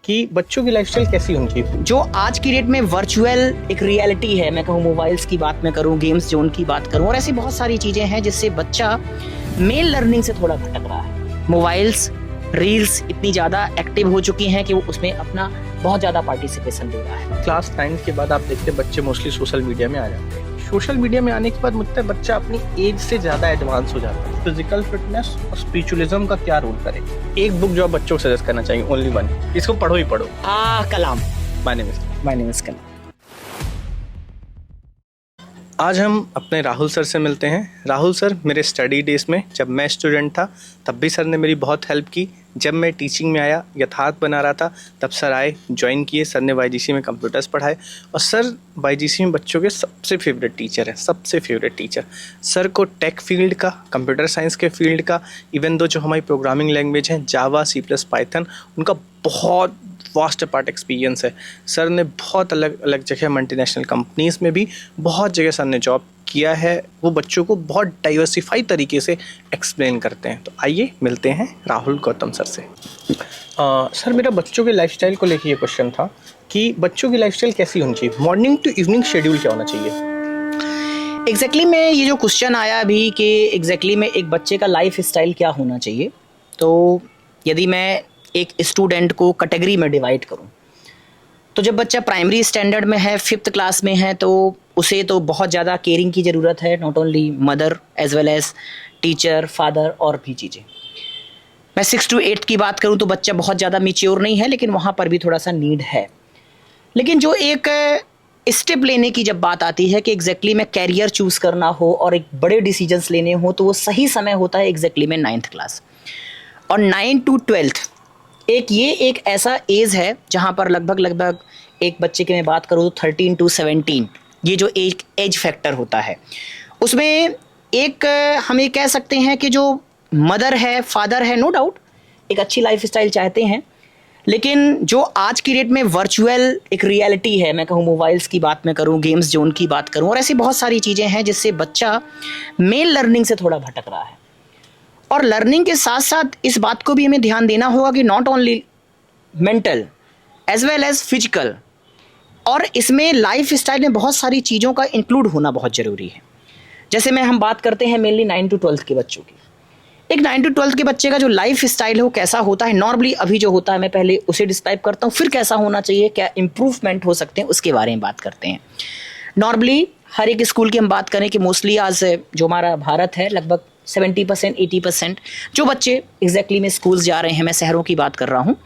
कि बच्चों की लाइफस्टाइल कैसी होनी चाहिए। जो आज की डेट में वर्चुअल एक रियलिटी है, मैं कहूँ मोबाइल्स की बात मैं करूँ, गेम्स जोन की बात करूँ, और ऐसी बहुत सारी चीज़ें हैं जिससे बच्चा मेन लर्निंग से थोड़ा भटक रहा है। मोबाइल्स रील्स इतनी ज़्यादा एक्टिव हो चुकी हैं कि वो उसमें अपना बहुत ज़्यादा पार्टिसिपेशन दे रहा है। क्लास 9 के बाद आप देखते हैं बच्चे मोस्टली सोशल मीडिया में आ जाते हैं। सोशल मीडिया में आने के बाद मुझे बच्चा अपनी एज से ज़्यादा एडवांस हो जाता है। फिजिकल फिटनेस और स्पिरिचुअलिज्म का क्या रोल करे। एक बुक जो आप बच्चों को सजेस्ट करना चाहिए, ओनली वन, इसको पढ़ो ही पढ़ो। कलाम। माय नेम इज कलाम। आज हम अपने राहुल सर से मिलते हैं। राहुल सर मेरे स्टडी डेज में जब मैं स्टूडेंट था तब भी सर ने मेरी बहुत हेल्प की। जब मैं टीचिंग में आया, यथार्थ बना रहा था, तब सर आए, ज्वाइन किए। सर ने वाईजीसी में कंप्यूटर्स पढ़ाए और सर वाईजीसी में बच्चों के सबसे फेवरेट टीचर हैं, सबसे फेवरेट टीचर। सर को टेक फील्ड का, कंप्यूटर साइंस के फील्ड का, इवन दो जो हमारी प्रोग्रामिंग लैंग्वेज हैं जावा, सी प्लस, पाइथन, उनका बहुत वास्ट पार्ट एक्सपीरियंस है। सर ने बहुत अलग अलग जगह मल्टीनेशनल कंपनीज़ में भी बहुत जगह सर ने जॉब किया है। वो बच्चों को बहुत डाइवर्सिफाई तरीके से एक्सप्लेन करते हैं। तो आइए मिलते हैं राहुल गौतम सर से। सर मेरा बच्चों के लाइफस्टाइल को लेके ये क्वेश्चन था कि बच्चों की लाइफस्टाइल कैसी होनी चाहिए, मॉर्निंग टू इवनिंग शेड्यूल क्या होना चाहिए। एग्जैक्टली में ये जो क्वेश्चन आया अभी कि एग्जैक्टली में एक बच्चे का लाइफ स्टाइल क्या होना चाहिए, तो यदि मैं एक स्टूडेंट को कैटेगरी में डिवाइड करूं, तो जब बच्चा प्राइमरी स्टैंडर्ड में है, 5th क्लास में है, तो उसे तो बहुत ज़्यादा केयरिंग की ज़रूरत है, not only mother as well as teacher, father और भी चीज़ें। मैं 6 to 8 की बात करूं तो बच्चा बहुत ज़्यादा मैच्योर नहीं है, लेकिन वहाँ पर भी थोड़ा सा नीड है। लेकिन जो एक स्टेप लेने की जब बात आती है कि एग्जैक्टली में कैरियर चूज़ करना हो और एक बड़े डिसीजंस लेने हो, तो वो सही समय होता है एग्जैक्टली में 9th क्लास। और 9 to 12 एक ऐसा एज है जहाँ पर लगभग एक बच्चे की मैं बात करूँ तो 13 to 17, ये जो एक एज फैक्टर होता है, उसमें एक हम ये कह सकते हैं कि जो मदर है, फादर है, नो डाउट एक अच्छी लाइफस्टाइल चाहते हैं, लेकिन जो आज की डेट में वर्चुअल एक रियलिटी है, मैं कहूँ मोबाइल्स की बात मैं करूँ, गेम्स जोन की बात करूँ, और ऐसी बहुत सारी चीज़ें हैं जिससे बच्चा मेन लर्निंग से थोड़ा भटक रहा है। और लर्निंग के साथ साथ इस बात को भी हमें ध्यान देना होगा कि not only mental as well as physical, और इसमें लाइफ स्टाइल में बहुत सारी चीज़ों का इंक्लूड होना बहुत ज़रूरी है। जैसे हम बात करते हैं मेनली 9 to 12 के बच्चों की। एक 9 to 12 के बच्चे का जो लाइफ स्टाइल है वो कैसा होता है, नॉर्मली अभी जो होता है मैं पहले उसे डिस्क्राइब करता हूँ, फिर कैसा होना चाहिए, क्या इम्प्रूवमेंट हो सकते हैं, उसके बारे में बात करते हैं। नॉर्मली हर एक स्कूल की हम बात करें कि मोस्टली आज जो हमारा भारत है, लगभग 70% 80% जो बच्चे एग्जैक्टली में स्कूल्स जा रहे हैं, मैं शहरों की बात कर रहा हूँ,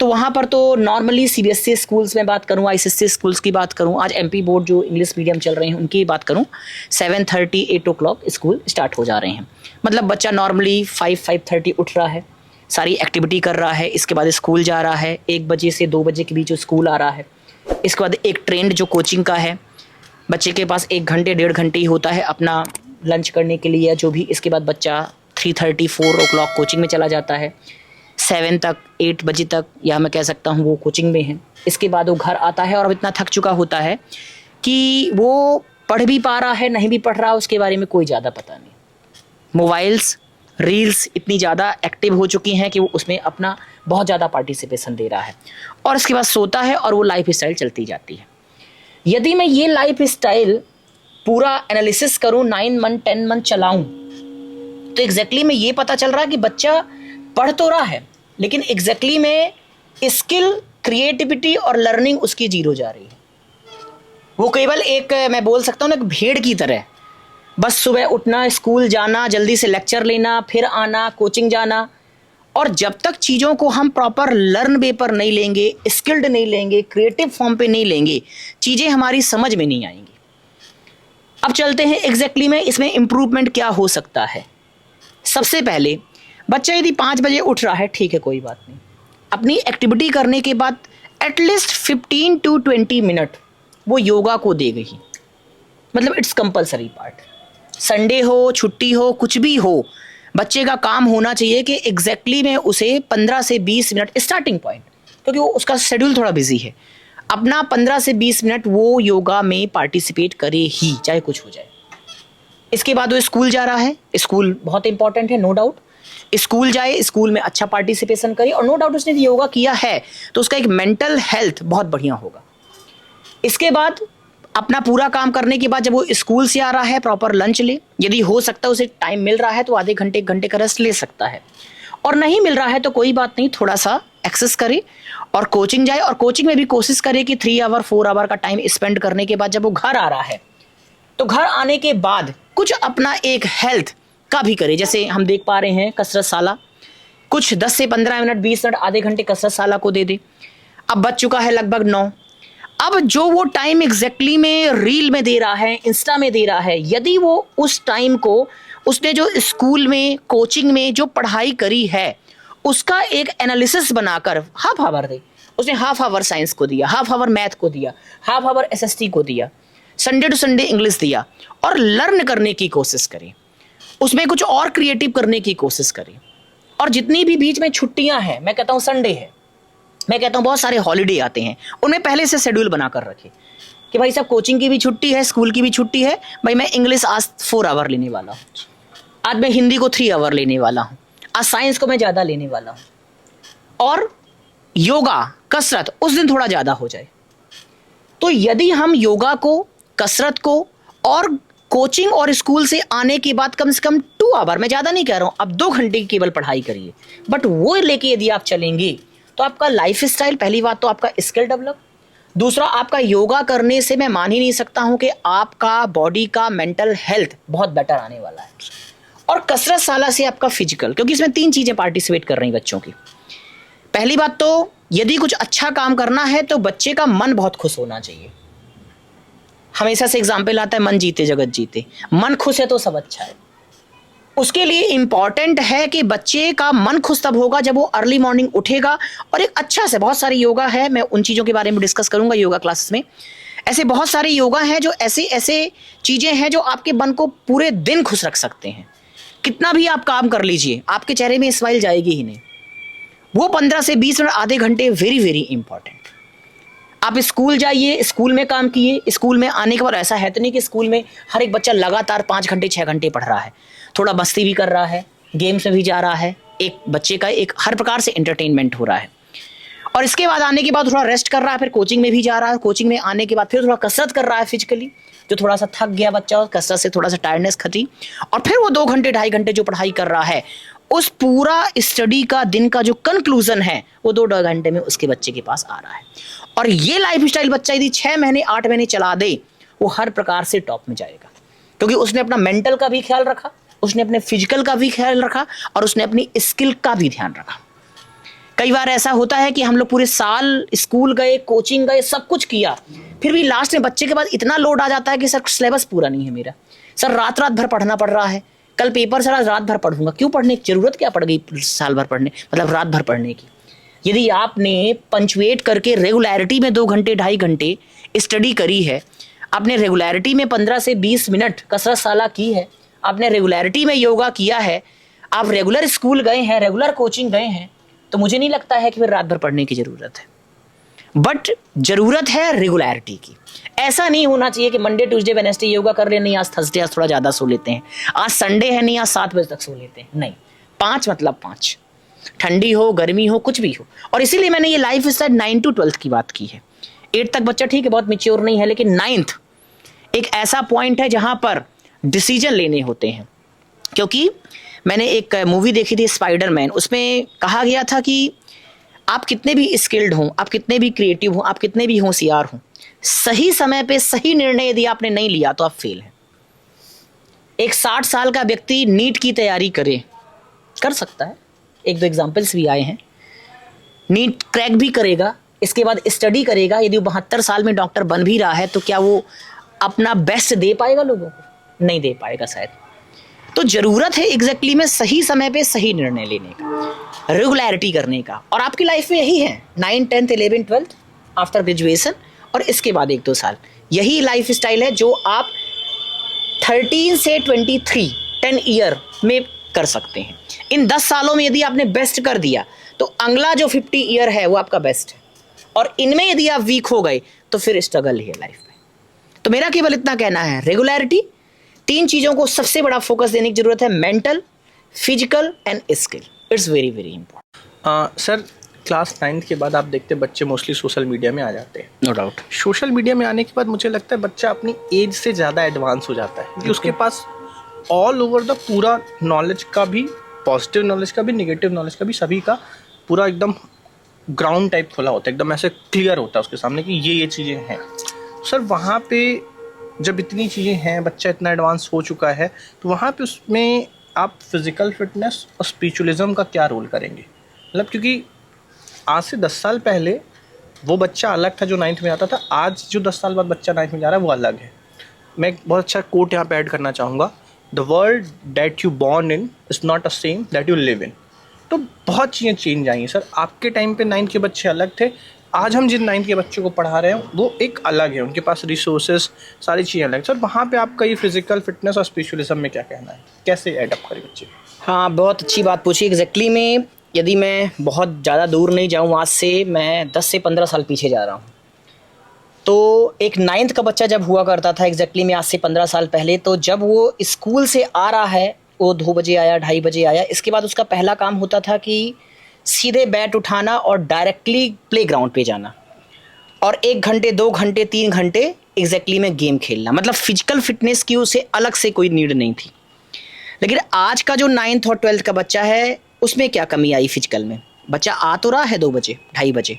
तो वहाँ पर तो नॉर्मली सीबीएसई स्कूल्स में बात करूँ, आईसीएसई स्कूल्स की बात करूँ, आज एमपी बोर्ड जो इंग्लिश मीडियम चल रहे हैं उनकी बात करूँ, 7:30 8 o'clock स्कूल स्टार्ट हो जा रहे हैं। मतलब बच्चा नॉर्मली 5:30 उठ रहा है, सारी एक्टिविटी कर रहा है, इसके बाद स्कूल जा रहा है, 1 बजे से 2 बजे के बीच स्कूल आ रहा है। इसके बाद एक ट्रेंड जो कोचिंग का है, बच्चे के पास 1 घंटे 1.5 घंटे ही होता है अपना लंच करने के लिए या जो भी। इसके बाद बच्चा 3:30 4 o'clock कोचिंग में चला जाता है, 7 तक 8 बजे तक, या मैं कह सकता हूँ वो कोचिंग में है। इसके बाद वो घर आता है और अब इतना थक चुका होता है कि वो पढ़ भी पा रहा है, नहीं भी पढ़ रहा, उसके बारे में कोई ज़्यादा पता नहीं। मोबाइल्स रील्स इतनी ज़्यादा एक्टिव हो चुकी हैं कि वो उसमें अपना बहुत ज़्यादा पार्टिसिपेशन दे रहा है, और इसके बाद सोता है और वो लाइफ स्टाइल चलती जाती है। यदि मैं ये लाइफ स्टाइल पूरा एनालिसिस करूं, 9 मंथ 10 मंथ चलाऊं, तो एग्जैक्टली में ये पता चल रहा है कि बच्चा पढ़ तो रहा है, लेकिन एग्जैक्टली में स्किल, क्रिएटिविटी और लर्निंग उसकी जीरो जा रही है। वो केवल एक, मैं बोल सकता हूँ ना, एक भेड़ की तरह, बस सुबह उठना, स्कूल जाना, जल्दी से लेक्चर लेना, फिर आना, कोचिंग जाना, और जब तक चीज़ों को हम प्रॉपर लर्न वे पर नहीं लेंगे, स्किल्ड नहीं लेंगे, क्रिएटिव फॉर्म पे नहीं लेंगे, चीज़ें हमारी समझ में नहीं आएंगी। अब चलते हैं एग्जैक्टली में इसमें इम्प्रूवमेंट क्या हो सकता है। सबसे पहले बच्चा यदि 5 बजे उठ रहा है, ठीक है, कोई बात नहीं, अपनी एक्टिविटी करने के बाद एटलीस्ट 15 to 20 मिनट वो योगा को दे गई। मतलब इट्स कंपलसरी पार्ट, संडे हो, छुट्टी हो, कुछ भी हो, बच्चे का काम होना चाहिए कि एग्जैक्टली में उसे 15 से 20 मिनट स्टार्टिंग पॉइंट, क्योंकि वो उसका शेड्यूल थोड़ा बिजी है, अपना 15 से 20 मिनट वो योगा में पार्टिसिपेट करे ही, चाहे कुछ हो जाए। इसके बाद वो स्कूल जा रहा है, स्कूल बहुत इंपॉर्टेंट है, नो डाउट, स्कूल जाए, स्कूल में अच्छा पार्टिसिपेशन करे, और नो डाउट उसने योगा किया है तो उसका एक मेंटल हेल्थ बहुत बढ़िया होगा। इसके बाद अपना पूरा काम करने के बाद जब वो स्कूल से आ रहा है, प्रॉपर लंच ले, यदि हो सकता है उसे टाइम मिल रहा है तो आधे घंटे 1 घंटे का रेस्ट ले सकता है, और नहीं मिल रहा है तो कोई बात नहीं, थोड़ा सा एक्सेस करे और कोचिंग जाए, और कोचिंग में भी कोशिश करे कि 3 आवर 4 आवर का टाइम स्पेंड करने के बाद जब वो घर आ रहा है तो घर आने के बाद कुछ अपना एक हेल्थ का भी करे। जैसे हम देख पा रहे हैं कसरत शाला, कुछ 10 से 15 मिनट 20 मिनट आधे घंटे कसरत शाला को दे दे। अब बच चुका है लगभग 9, अब जो वो टाइम एग्जैक्टली में रील में दे रहा है, इंस्टा में दे रहा है, यदि वो उस टाइम को उसने जो स्कूल में कोचिंग में जो पढ़ाई करी है उसका एक एनालिसिस बनाकर हाफ आवर दे। उसने हाफ आवर साइंस को दिया, हाफ आवर मैथ को दिया, हाफ आवर एसएसटी को दिया, संडे टू संडे इंग्लिश दिया, और लर्न करने की कोशिश करें, उसमें कुछ और क्रिएटिव करने की कोशिश करें। और जितनी भी बीच में छुट्टियां हैं, मैं कहता हूं संडे है, मैं कहता हूं बहुत सारे हॉलीडे आते हैं, उनमें पहले से शेड्यूल बनाकर रखें कि भाई साहब कोचिंग की भी छुट्टी है, स्कूल की भी छुट्टी है, भाई मैं इंग्लिश आज 4 आवर लेने वाला हूँ, आज मैं हिंदी को 3 आवर लेने वाला हूँ, आज साइंस को मैं ज़्यादा लेने वाला हूँ, और योगा कसरत उस दिन थोड़ा ज़्यादा हो जाए। तो यदि हम योगा को, कसरत को और कोचिंग और स्कूल से आने के बाद कम से कम 2 आवर, मैं ज़्यादा नहीं कह रहा हूँ, अब 2 घंटे की केवल पढ़ाई करिए, बट वो लेके यदि आप चलेंगे तो आपका लाइफ स्टाइल, पहली बात तो आपका स्किल डेवलप, दूसरा आपका योगा करने से मैं मान ही नहीं सकता हूँ कि आपका बॉडी का मेंटल हेल्थ बहुत बेटर आने वाला है, और कसरत शाला से आपका फिजिकल, क्योंकि इसमें 3 चीज़ें पार्टिसिपेट कर रही बच्चों की। पहली बात तो यदि कुछ अच्छा काम करना है तो बच्चे का मन बहुत खुश होना चाहिए। हमेशा से एग्जाम्पल आता है मन जीते जगत जीते, मन खुश है तो सब अच्छा है। उसके लिए इंपॉर्टेंट है कि बच्चे का मन खुश तब होगा जब वो अर्ली मॉर्निंग उठेगा, और एक अच्छा से, बहुत सारी योगा है, मैं उन चीज़ों के बारे में डिस्कस करूंगा योगा क्लासेस में। ऐसे बहुत सारे योगा हैं जो ऐसे चीज़ें हैं जो आपके मन को पूरे दिन खुश रख सकते हैं। कितना भी आप काम कर लीजिए, आपके चेहरे में स्माइल जाएगी ही नहीं। वो 15 से 20 मिनट आधे घंटे वेरी वेरी इंपॉर्टेंट। आप स्कूल जाइए, स्कूल में काम किए, स्कूल में आने के बाद ऐसा है तो नहीं कि स्कूल में हर एक बच्चा लगातार 5 घंटे 6 घंटे पढ़ रहा है, थोड़ा मस्ती भी कर रहा है, गेम्स में भी जा रहा है, एक बच्चे का एक हर प्रकार से एंटरटेनमेंट हो रहा है, और इसके बाद आने के बाद थोड़ा रेस्ट कर रहा है, फिर कोचिंग में भी जा रहा है, कोचिंग में आने के बाद फिर थोड़ा कसरत कर रहा है फिजिकली, जो थोड़ा सा थक गया बच्चा, कसरत से थोड़ा सा टायर्डनेस खटी, और फिर वो 2 घंटे 2.5 घंटे जो पढ़ाई कर रहा है, उस पूरा स्टडी का दिन का जो कंक्लूजन है वो 2-2 घंटे में उसके बच्चे के पास आ रहा है। और ये लाइफस्टाइल बच्चा यदि 6 महीने 8 महीने चला दे, वो हर प्रकार से टॉप में जाएगा, क्योंकि उसने अपना मेंटल का भी ख्याल रखा, उसने अपने फिजिकल का भी ख्याल रखा, और उसने अपनी स्किल का भी ध्यान रखा। कई बार ऐसा होता है कि हम लोग पूरे साल स्कूल गए, कोचिंग गए, सब कुछ किया, फिर भी लास्ट में बच्चे के बाद इतना लोड आ जाता है कि सर सिलेबस पूरा नहीं है मेरा, सर रात रात भर पढ़ना पड़ रहा है, कल पेपर सर आज रात भर पढ़ूंगा। क्यों पढ़ने की जरूरत क्या पड़ गई साल भर पढ़ने, मतलब रात भर पढ़ने की? यदि आपने पंचुएट करके रेगुलरिटी में 2 घंटे 2.5 घंटे स्टडी करी है, आपने रेगुलरिटी में 15 से 20 मिनट कसरत शाला की है, आपने रेगुलरिटी में योगा किया है, आप रेगुलर स्कूल गए हैं, रेगुलर कोचिंग गए हैं, तो मुझे नहीं लगता है कि फिर रात भर पढ़ने की ज़रूरत है। बट ज़रूरत है रेगुलरिटी की। ऐसा नहीं होना चाहिए कि मंडे ट्यूसडे वेडनेसडे योगा कर रहे हैं, नहीं आज थर्सडे आज थोड़ा ज़्यादा सो लेते हैं, आज संडे है नहीं आज 7 बजे तक सो लेते हैं। नहीं, 5 मतलब 5, ठंडी हो गर्मी हो कुछ भी हो। और इसीलिए मैंने ये लाइफ स्टाइल 9 to 12 की बात की है। 8 तक बच्चा ठीक है बहुत मेच्योर नहीं है, लेकिन 9th एक ऐसा पॉइंट है जहाँ पर डिसीजन लेने होते हैं। क्योंकि मैंने एक मूवी देखी थी स्पाइडरमैन, उसमें कहा गया था कि आप कितने भी स्किल्ड हों, आप कितने भी क्रिएटिव हों, आप कितने भी होशियार हों, सही समय पे सही निर्णय यदि आपने नहीं लिया तो आप फेल हैं। एक 60 साल का व्यक्ति नीट की तैयारी कर सकता है, 1-2 एग्जाम्पल्स भी आए हैं, नीट क्रैक भी करेगा, इसके बाद स्टडी करेगा, यदि वो 72 साल में डॉक्टर बन भी रहा है तो क्या वो अपना बेस्ट दे पाएगा लोगों को? नहीं दे पाएगा शायद। तो ज़रूरत है एग्जैक्टली में सही समय पे सही निर्णय लेने का, रेगुलरिटी करने का। और आपकी लाइफ में यही है 9, 10, 11, 12 आफ्टर ग्रेजुएशन, और इसके बाद 1-2 साल, यही लाइफ स्टाइल है जो आप 13 से 23 10 ईयर में कर सकते हैं। इन 10 सालों में यदि आपने बेस्ट कर दिया तो अगला जो 50 ईयर है वो आपका बेस्ट है, और इनमें यदि आप वीक हो गए तो फिर स्ट्रगल ही है लाइफ में। तो मेरा केवल इतना कहना है, रेगुलरिटी, 3 चीज़ों को सबसे बड़ा फोकस देने की जरूरत है, mental, physical and skill, it's very very important. Sir class 9th के बाद आप देखते हैं बच्चे मोस्टली सोशल मीडिया में आ जाते हैं। No doubt. सोशल मीडिया में आने के बाद मुझे लगता है बच्चा अपनी एज से ज़्यादा एडवांस हो जाता है, क्योंकि उसके पास ऑल ओवर द पूरा नॉलेज का भी, पॉजिटिव नॉलेज का भी, नेगेटिव नॉलेज का भी, सभी का पूरा एकदम ग्राउंड टाइप खुला होता है, एकदम ऐसे क्लियर होता है उसके सामने कि ये चीज़ें हैं। सर वहाँ पे जब इतनी चीज़ें हैं, बच्चा इतना एडवांस हो चुका है, तो वहाँ पे उसमें आप फिज़िकल फिटनेस और स्पिरिचुअलिज्म का क्या रोल करेंगे? मतलब क्योंकि आज से 10 साल पहले वो बच्चा अलग था जो 9th में आता था, आज जो 10 साल बाद बच्चा 9th में जा रहा है वो अलग है। मैं एक बहुत अच्छा कोट यहाँ पे ऐड करना चाहूँगा, the world that you born in is not a same that you live in. तो बहुत चीज़ें चेंज आई हैं सर। आपके टाइम पे 9th के बच्चे अलग थे, आज हम जिन 9th के बच्चों को पढ़ा रहे हैं वो एक अलग है, उनके पास रिसोर्सेज, सारी चीज़ें अलग। सर वहाँ पे आपका ये फिजिकल फिटनेस और स्पिरिचुअलिज्म में क्या कहना है, कैसे एडअप करें बच्चे? हाँ, बहुत अच्छी बात पूछी। एग्जैक्टली में यदि मैं बहुत ज़्यादा दूर नहीं जाऊँ, आज से मैं 10 से 15 साल पीछे जा रहा हूँ, तो एक 9th का बच्चा जब हुआ करता था, एग्जैक्टली में आज से 15 साल पहले, तो जब वो स्कूल से आ रहा है, वो 2 बजे आया, 2:30 बजे आया, इसके बाद उसका पहला काम होता था कि सीधे बैट उठाना और डायरेक्टली प्लेग्राउंड पे जाना और 1 घंटे, 2 घंटे, 3 घंटे एग्जैक्टली में गेम खेलना। मतलब फिजिकल फिटनेस की उसे अलग से कोई नीड नहीं थी। लेकिन आज का जो 9th और 12th का बच्चा है, उसमें क्या कमी आई फिजिकल में? बच्चा आ तो रहा है 2 बजे, 2:30 बजे,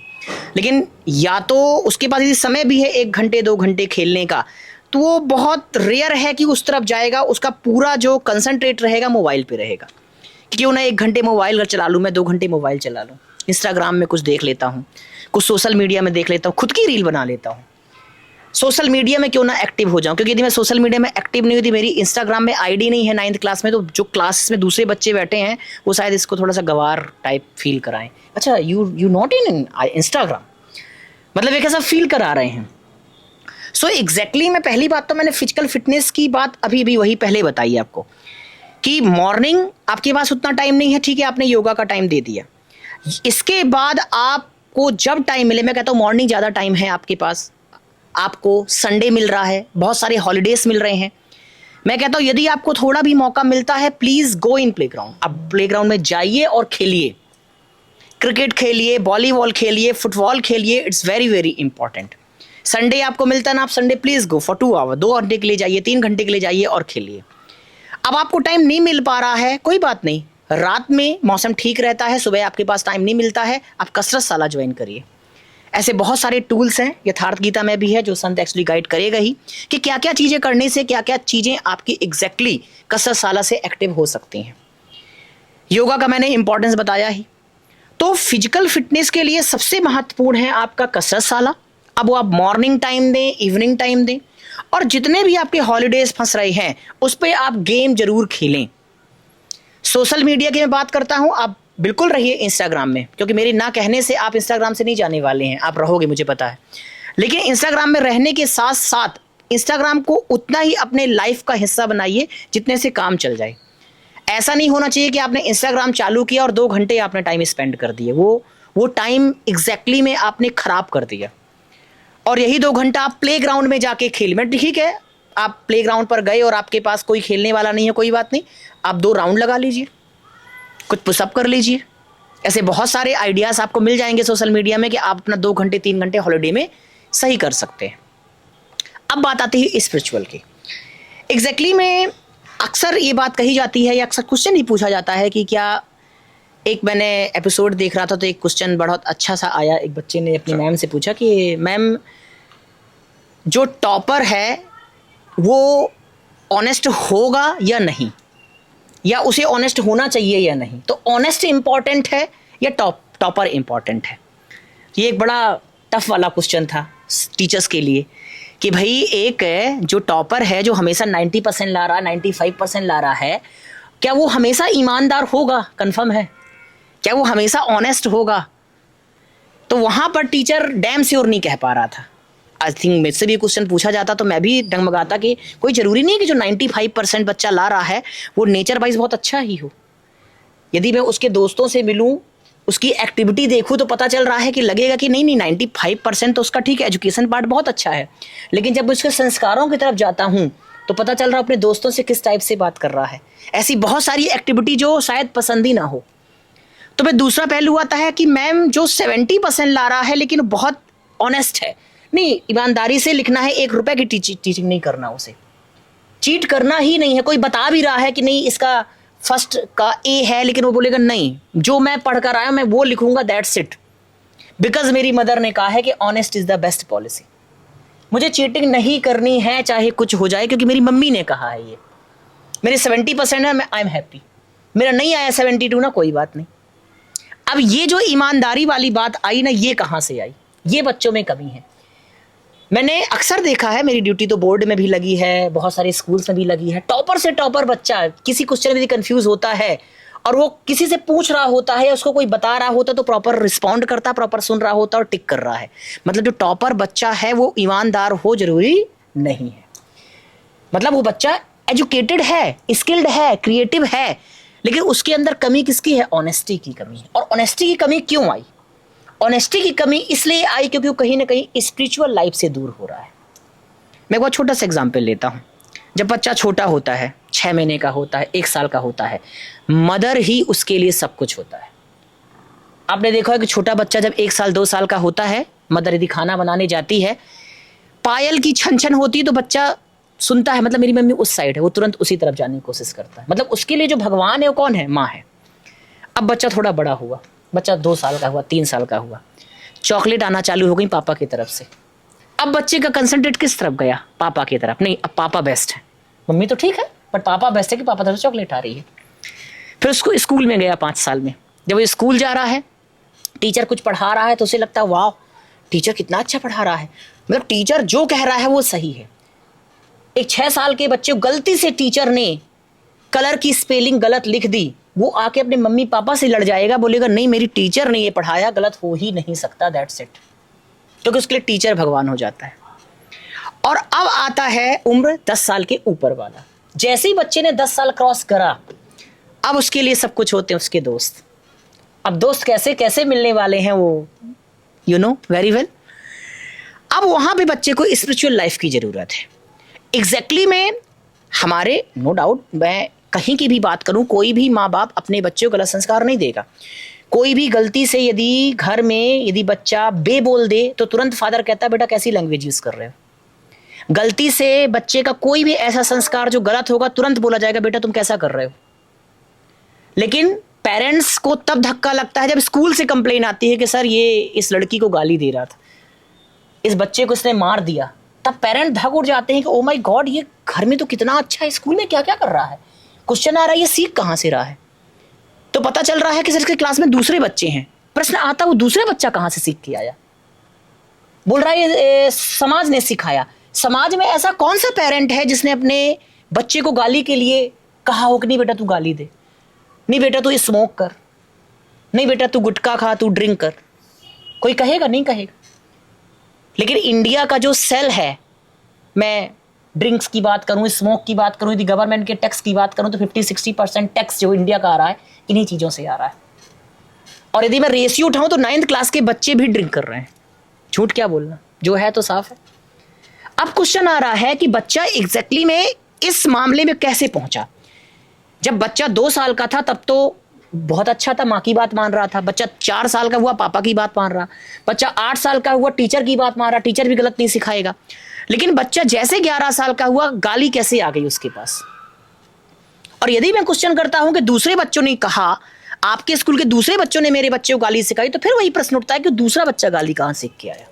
लेकिन या तो उसके पास यदि समय भी है 1 घंटे, 2 घंटे खेलने का, तो वो बहुत रेयर है कि उस तरफ जाएगा। उसका पूरा जो कंसंट्रेट रहेगा मोबाइल पे रहेगा कि क्यों ना 1 घंटे मोबाइल चला लूँ, मैं 2 घंटे मोबाइल चला लूँ, इंस्टाग्राम में कुछ देख लेता हूँ, कुछ सोशल मीडिया में देख लेता हूँ, खुद की रील बना लेता हूँ, सोशल मीडिया में क्यों ना एक्टिव हो जाऊं। क्योंकि यदि मैं सोशल मीडिया में एक्टिव नहीं होती, मेरी इंस्टाग्राम में आईडी नहीं है 9th क्लास में, तो जो क्लास में दूसरे बच्चे बैठे हैं वो शायद इसको थोड़ा सा गवार टाइप फील कराएं। अच्छा, यू नॉट इन इंस्टाग्राम, मतलब एक ऐसा फील करा रहे हैं। सो एग्जैक्टली मैं पहली बात तो मैंने फिजिकल फिटनेस की बात अभी भी वही पहले बताई आपको कि मॉर्निंग आपके पास उतना टाइम नहीं है, ठीक है, आपने योगा का टाइम दे दिया। इसके बाद आपको जब टाइम मिले, मैं कहता हूँ मॉर्निंग ज़्यादा टाइम है आपके पास, आपको संडे मिल रहा है, बहुत सारे हॉलीडेज मिल रहे हैं, मैं कहता हूँ यदि आपको थोड़ा भी मौका मिलता है, प्लीज़ गो इन प्लेग्राउंड। अब प्लेग्राउंड में जाइए और खेलिए, क्रिकेट खेलिए, वॉलीबॉल खेलिए, फुटबॉल खेलिए, it's very very important. Sunday आपको मिलता है ना, आप Sunday please go for 2 hour, 2 घंटे के लिए जाइए, 3 घंटे के लिए जाइए और खेलिए। अब आपको टाइम नहीं मिल पा रहा है, कोई बात नहीं, रात में मौसम ठीक रहता है, सुबह आपके पास टाइम नहीं मिलता है, आप कसरत शाला ज्वाइन करिए। ऐसे बहुत सारे टूल्स हैं, यथार्थ गीता में भी है, जो संत एक्चुअली गाइड करेगा ही कि क्या क्या चीज़ें करने से क्या क्या चीज़ें आपकी एग्जैक्टली कसरत शाला से एक्टिव हो सकती हैं। योगा का मैंने इंपॉर्टेंस बताया ही। तो फिजिकल फिटनेस के लिए सबसे महत्वपूर्ण है आपका कसरत शाला। अब वो आप मॉर्निंग टाइम दें, इवनिंग टाइम दें, और जितने भी आपके हॉलीडेज फंस रहे हैं उस पर आप गेम जरूर खेलें। सोशल मीडिया की मैं बात करता हूँ, आप बिल्कुल रहिए इंस्टाग्राम में, क्योंकि मेरे ना कहने से आप इंस्टाग्राम से नहीं जाने वाले हैं, आप रहोगे मुझे पता है। लेकिन इंस्टाग्राम में रहने के साथ साथ इंस्टाग्राम को उतना ही अपने लाइफ का हिस्सा बनाइए जितने से काम चल जाए। ऐसा नहीं होना चाहिए कि आपने इंस्टाग्राम चालू किया और 2 घंटे आपने टाइम स्पेंड कर दिए, वो टाइम एग्जैक्टली में आपने खराब कर दिया। और यही 2 घंटा आप प्ले ग्राउंड में जाके खेल में, ठीक है, आप प्ले ग्राउंड पर गए और आपके पास कोई खेलने वाला नहीं है, कोई बात नहीं, आप 2 राउंड लगा लीजिए, कुछ पुशअप कर लीजिए। ऐसे बहुत सारे आइडियाज़ आपको मिल जाएंगे सोशल मीडिया में कि आप अपना 2 घंटे 3 घंटे हॉलीडे में सही कर सकते हैं। अब बात आती है स्पिरिचुअल की। एग्जैक्टली में अक्सर ये बात कही जाती है या अक्सर क्वेश्चन ही पूछा जाता है कि क्या, एक मैंने एपिसोड देख रहा था तो एक क्वेश्चन बहुत अच्छा सा आया, एक बच्चे ने अपनी मैम से पूछा कि मैम, जो टॉपर है वो ऑनेस्ट होगा या नहीं, या उसे ऑनेस्ट होना चाहिए या नहीं। तो ऑनेस्ट इंपॉर्टेंट है या टॉपर इंपॉर्टेंट है? ये एक बड़ा टफ वाला क्वेश्चन था टीचर्स के लिए कि भाई एक जो टॉपर है, जो हमेशा 90% ला रहा, 95% ला रहा है, क्या वो हमेशा ईमानदार होगा? कंफर्म है? क्या वो हमेशा ऑनेस्ट होगा? तो वहाँ पर टीचर डैम श्योर नहीं कह पा रहा था। आई थिंक मुझसे भी क्वेश्चन पूछा जाता तो मैं भी डगमगाता कि कोई ज़रूरी नहीं है कि जो 95% बच्चा ला रहा है वो नेचर वाइज बहुत अच्छा ही हो। यदि मैं उसके दोस्तों से मिलूँ, उसकी एक्टिविटी देखूँ, तो पता चल रहा है कि लगेगा कि नहीं 95% तो उसका ठीक है, एजुकेशन पार्ट बहुत अच्छा है, लेकिन जब उसके संस्कारों की तरफ जाता हूँ तो पता चल रहा है अपने दोस्तों से किस टाइप से बात कर रहा है। ऐसी बहुत सारी एक्टिविटी जो शायद पसंद ही ना हो। तो फिर दूसरा पहलू आता है कि मैम जो 70% ला रहा है लेकिन बहुत ऑनेस्ट है, नहीं ईमानदारी से लिखना है, 1 रुपए की टीचिंग नहीं करना, उसे चीट करना ही नहीं है। कोई बता भी रहा है कि नहीं इसका फर्स्ट का ए है, लेकिन वो बोलेगा नहीं जो मैं पढ़ कर आया मैं वो लिखूंगा, दैट्स इट, बिकॉज मेरी मदर ने कहा है कि honest is the best policy. मुझे चीटिंग नहीं करनी है चाहे कुछ हो जाए, क्योंकि मेरी मम्मी ने कहा है ये। मेरे 70% है, मैं आई एम हैप्पी। मेरा नहीं आया 72 ना, कोई बात नहीं। अब ये जो ईमानदारी वाली बात आई ना, ये कहाँ से आई? ये बच्चों में कमी है। मैंने अक्सर देखा है, मेरी ड्यूटी तो बोर्ड में भी लगी है, बहुत सारे स्कूल्स में भी लगी है। टॉपर से टॉपर बच्चा किसी क्वेश्चन में भी कंफ्यूज होता है और वो किसी से पूछ रहा होता है, उसको कोई बता रहा होता तो प्रॉपर रिस्पॉन्ड करता, प्रॉपर सुन रहा होता और टिक कर रहा है। मतलब जो टॉपर बच्चा है वो ईमानदार हो जरूरी नहीं है। मतलब वो बच्चा एजुकेटेड है, स्किल्ड है, क्रिएटिव है, लेकिन उसके अंदर कमी किसकी है? ऑनेस्टी की कमी है। और ऑनेस्टी की कमी क्यों आई? ऑनेस्टी की कमी इसलिए आई क्योंकि वो कहीं ना कहीं स्पिरिचुअल लाइफ से दूर हो रहा है। मैं एक बहुत छोटा सा एग्जाम्पल लेता हूँ। जब बच्चा छोटा होता है, 6 महीने का होता है, 1 साल का होता है, मदर ही उसके लिए सब कुछ होता है। आपने देखा है कि छोटा बच्चा जब 1 साल 2 साल का होता है, मदर यदि खाना बनाने जाती है, पायल की छन छन होती है तो बच्चा सुनता है, मतलब मेरी मम्मी उस साइड है, वो तुरंत उसी तरफ जाने की कोशिश करता है। मतलब उसके लिए जो भगवान है वो कौन है? माँ है। अब बच्चा थोड़ा बड़ा हुआ, बच्चा 2 साल का हुआ, 3 साल का हुआ, चॉकलेट आना चालू हो गई पापा की तरफ से। अब बच्चे का कंसंट्रेट किस तरफ गया? पापा की तरफ। नहीं, अब पापा बेस्ट है, मम्मी तो ठीक है बट पापा बेस्ट है कि पापा तरफ चॉकलेट आ रही है। फिर उसको स्कूल में गया 5 साल में। जब वो स्कूल जा रहा है, टीचर कुछ पढ़ा रहा है तो उसे लगता है वाह टीचर कितना अच्छा पढ़ा रहा है, मतलब टीचर जो कह रहा है वो सही है। एक 6 साल के बच्चे को गलती से टीचर ने कलर की स्पेलिंग गलत लिख दी, वो आके अपने मम्मी पापा से लड़ जाएगा, बोलेगा नहीं मेरी टीचर ने ये पढ़ाया, गलत हो ही नहीं सकता, दैट्स इट। क्योंकि उसके लिए टीचर भगवान हो जाता है। और अब आता है उम्र 10 साल के ऊपर वाला। जैसे ही बच्चे ने 10 साल क्रॉस करा, अब उसके लिए सब कुछ होते हैं उसके दोस्त। अब दोस्त कैसे कैसे मिलने वाले हैं वो यू नो वेरी वेल। अब वहां पे बच्चे को स्पिरिचुअल लाइफ की जरूरत है। एग्जैक्टली में हमारे नो डाउट, मैं कहीं की भी बात करूं, कोई भी माँ बाप अपने बच्चे को गलत संस्कार नहीं देगा। कोई भी गलती से यदि घर में यदि बच्चा बे बोल दे तो तुरंत फादर कहता है बेटा कैसी लैंग्वेज यूज कर रहे हो। गलती से बच्चे का कोई भी ऐसा संस्कार जो गलत होगा तुरंत बोला जाएगा बेटा तुम कैसा कर रहे हो। लेकिन पेरेंट्स को तब धक्का लगता है जब स्कूल से कंप्लेन आती है कि सर ये इस लड़की को गाली दे रहा था, इस बच्चे को इसने मार दिया। तब पेरेंट धक उठ जाते हैं कि ओ माय गॉड ये घर में तो कितना अच्छा है, स्कूल में क्या क्या कर रहा है, क्वेश्चन आ रहा है ये सीख कहां से रहा है। तो पता चल रहा है कि सर इसके क्लास में दूसरे बच्चे हैं, प्रश्न आता वो दूसरे बच्चा कहां से सीख के आया। बोल रहा है ये समाज ने सिखाया। समाज में ऐसा कौन सा पेरेंट है जिसने अपने बच्चे को गाली के लिए कहा हो कि नहीं बेटा तू गाली दे, नहीं बेटा तू स्मोक कर, नहीं बेटा तू गुटखा खा, तू ड्रिंक कर। कोई कहेगा? नहीं कहेगा। लेकिन इंडिया का जो सेल है, मैं ड्रिंक्स की बात करूं, स्मोक की बात करूं, यदि गवर्नमेंट के टैक्स की बात करूं तो 50-60% टैक्स जो इंडिया का आ रहा है इन्हीं चीज़ों से आ रहा है। और यदि मैं रेशियो उठाऊं तो 9th क्लास के बच्चे भी ड्रिंक कर रहे हैं। झूठ क्या बोलना, जो है तो साफ है। अब क्वेश्चन आ रहा है कि बच्चा एग्जैक्टली में इस मामले में कैसे पहुंचा। जब बच्चा 2 साल का था तब तो बहुत अच्छा था, माँ की बात मान रहा था। बच्चा 4 साल का हुआ पापा की बात मान रहा, बच्चा 8 साल का हुआ टीचर की बात मान रहा, टीचर भी गलत नहीं सिखाएगा। लेकिन बच्चा जैसे 11 साल का हुआ गाली कैसे आ गई उसके पास। और यदि मैं क्वेश्चन करता हूं कि दूसरे बच्चों ने कहा, आपके स्कूल के दूसरे बच्चों ने मेरे बच्चे को गाली सिखाई, तो फिर वही प्रश्न उठता है कि दूसरा बच्चा गाली कहां सीख के आया।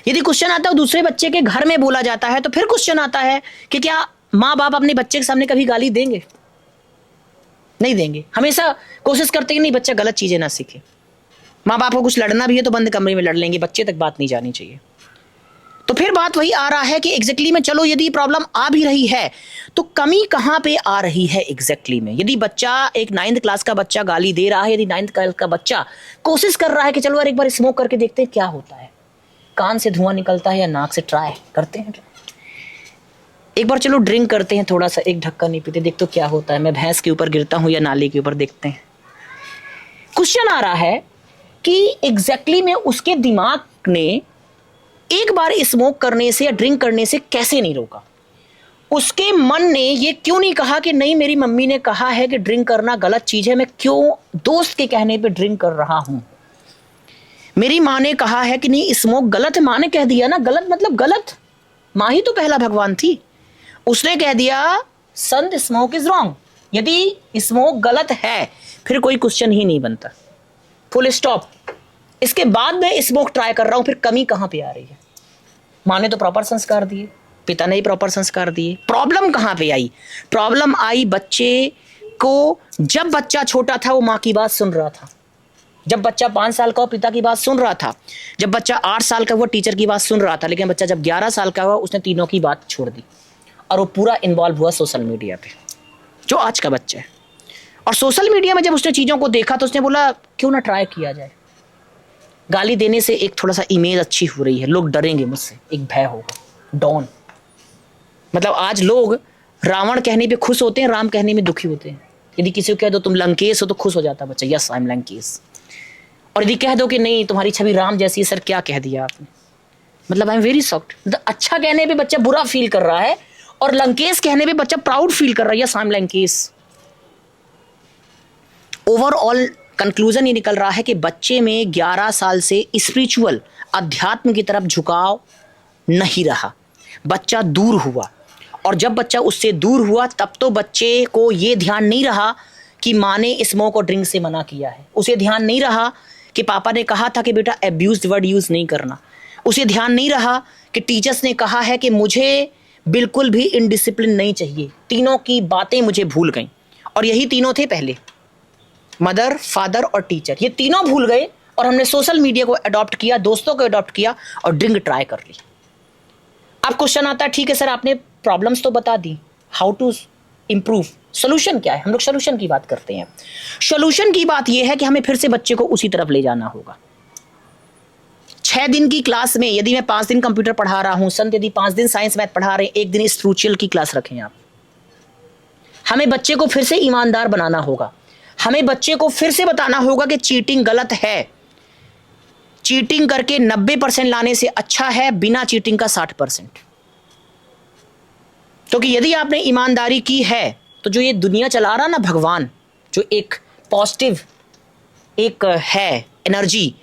यदि क्वेश्चन आता है दूसरे बच्चे के घर में बोला जाता है, तो फिर क्वेश्चन आता है कि क्या माँ बाप अपने बच्चे के सामने कभी गाली देंगे? नहीं देंगे। हमेशा कोशिश करते हैं नहीं बच्चा गलत चीजें ना सीखे। माँ बाप को कुछ लड़ना भी है तो बंद कमरे में लड़ लेंगे, बच्चे तक बात नहीं जानी चाहिए। तो फिर बात वही आ रहा है कि एग्जैक्टली में चलो यदि प्रॉब्लम आ भी रही है तो कमी कहां पे आ रही है एग्जैक्टली में। यदि बच्चा एक 9th क्लास का बच्चा गाली दे रहा है, यदि 9th क्लास का बच्चा कोशिश कर रहा है कि चलो यार एक बार स्मोक करके देखते हैं क्या होता है, कान से धुआं निकलता है या नाक से, ट्राई करते हैं, एक बार चलो ड्रिंक करते हैं, थोड़ा सा एक ढक्का नहीं पीते, देख तो क्या होता है, मैं भैंस के ऊपर गिरता हूं या नाली के ऊपर, देखते हैं। क्वेश्चन आ रहा है कि एग्जैक्टली में उसके दिमाग ने एक बार स्मोक करने से या ड्रिंक करने से कैसे नहीं रोका। उसके मन ने ये क्यों नहीं कहा कि नहीं, मेरी मम्मी ने कहा है कि ड्रिंक करना गलत चीज है, मैं क्यों दोस्त के कहने पे ड्रिंक कर रहा हूं। मेरी माँ ने कहा है कि नहीं स्मोक गलत है, माँ ने कह दिया ना, गलत मतलब गलत। माँ ही तो पहला भगवान थी, उसने कह दिया संत स्मोक इज रॉन्ग। यदि स्मोक गलत है फिर कोई क्वेश्चन ही नहीं बनता, फुल स्टॉप। इसके बाद मैं स्मोक ट्राई कर रहा हूं, फिर कमी कहां पे आ रही है? माँ ने तो प्रॉपर संस्कार दिए, पिता ने ही प्रॉपर संस्कार दिए। प्रॉब्लम कहां पे आई? प्रॉब्लम आई बच्चे को, जब बच्चा छोटा था वो माँ की बात सुन रहा था, जब बच्चा 5 साल का हो पिता की बात सुन रहा था, जब बच्चा 8 साल का हुआ टीचर की बात सुन रहा था, लेकिन बच्चा जब 11 साल का हुआ उसने तीनों की बात छोड़ दी और वो पूरा इन्वॉल्व हुआ सोशल मीडिया पे, जो आज का बच्चा है। और सोशल मीडिया में जब उसने चीज़ों को देखा तो उसने बोला क्यों ना ट्राई किया जाए। गाली देने से एक थोड़ा सा इमेज अच्छी हो रही है, लोग डरेंगे मुझसे, एक भय होगा, डॉन। मतलब आज लोग रावण कहने पे खुश होते हैं, राम कहने में दुखी होते हैं। यदि किसी को कह दो तुम लंकेश हो तो खुश हो जाता बच्चा, यस आई एम लंकेश। और यदि कह दो कि नहीं तुम्हारी छवि राम जैसी है, सर क्या कह दिया आपने, मतलब आई एम वेरी शॉक्ड। मतलब अच्छा कहने पे बच्चा बुरा फील कर रहा है और लंकेश कहने पे बच्चा प्राउड फील कर रहा है, yes I am Lankesh. Overall conclusion ये निकल रहा है कि बच्चे में 11 साल से स्पिरिचुअल अध्यात्म की तरफ झुकाव नहीं रहा, बच्चा दूर हुआ। और जब बच्चा उससे दूर हुआ तब तो बच्चे को ये ध्यान नहीं रहा कि माँ ने स्मोक और ड्रिंक से मना किया है, उसे ध्यान नहीं रहा कि पापा ने कहा था कि बेटा एब्यूज्ड वर्ड यूज़ नहीं करना, उसे ध्यान नहीं रहा कि टीचर्स ने कहा है कि मुझे बिल्कुल भी इनडिसिप्लिन नहीं चाहिए। तीनों की बातें मुझे भूल गई, और यही तीनों थे पहले, मदर फादर और टीचर, ये तीनों भूल गए और हमने सोशल मीडिया को अडॉप्ट किया, दोस्तों को अडॉप्ट किया और ड्रिंक ट्राई कर ली। अब क्वेश्चन आता है ठीक है सर आपने प्रॉब्लम्स तो बता दी, हाउ टू इंप्रूव, सोल्यूशन क्या है? हम लोग सोल्यूशन की बात करते हैं। सोल्यूशन की बात यह है कि हमें फिर से बच्चे को उसी तरफ ले जाना होगा। 6 दिन की क्लास में यदि मैं 5 दिन कंप्यूटर पढ़ा रहा हूं, संत यदि 5 दिन साइंस मैथ पढ़ा रहे हैं, 1 दिन स्पिरिचुअल की क्लास रखें आप। हमें बच्चे को फिर से ईमानदार बनाना होगा, हमें बच्चे को फिर से बताना होगा कि चीटिंग गलत है, चीटिंग करके 90% लाने से अच्छा है बिना चीटिंग का 60%। क्योंकि यदि आपने ईमानदारी की है तो जो ये दुनिया चला रहा ना भगवान, जो एक पॉजिटिव एक है एनर्जी,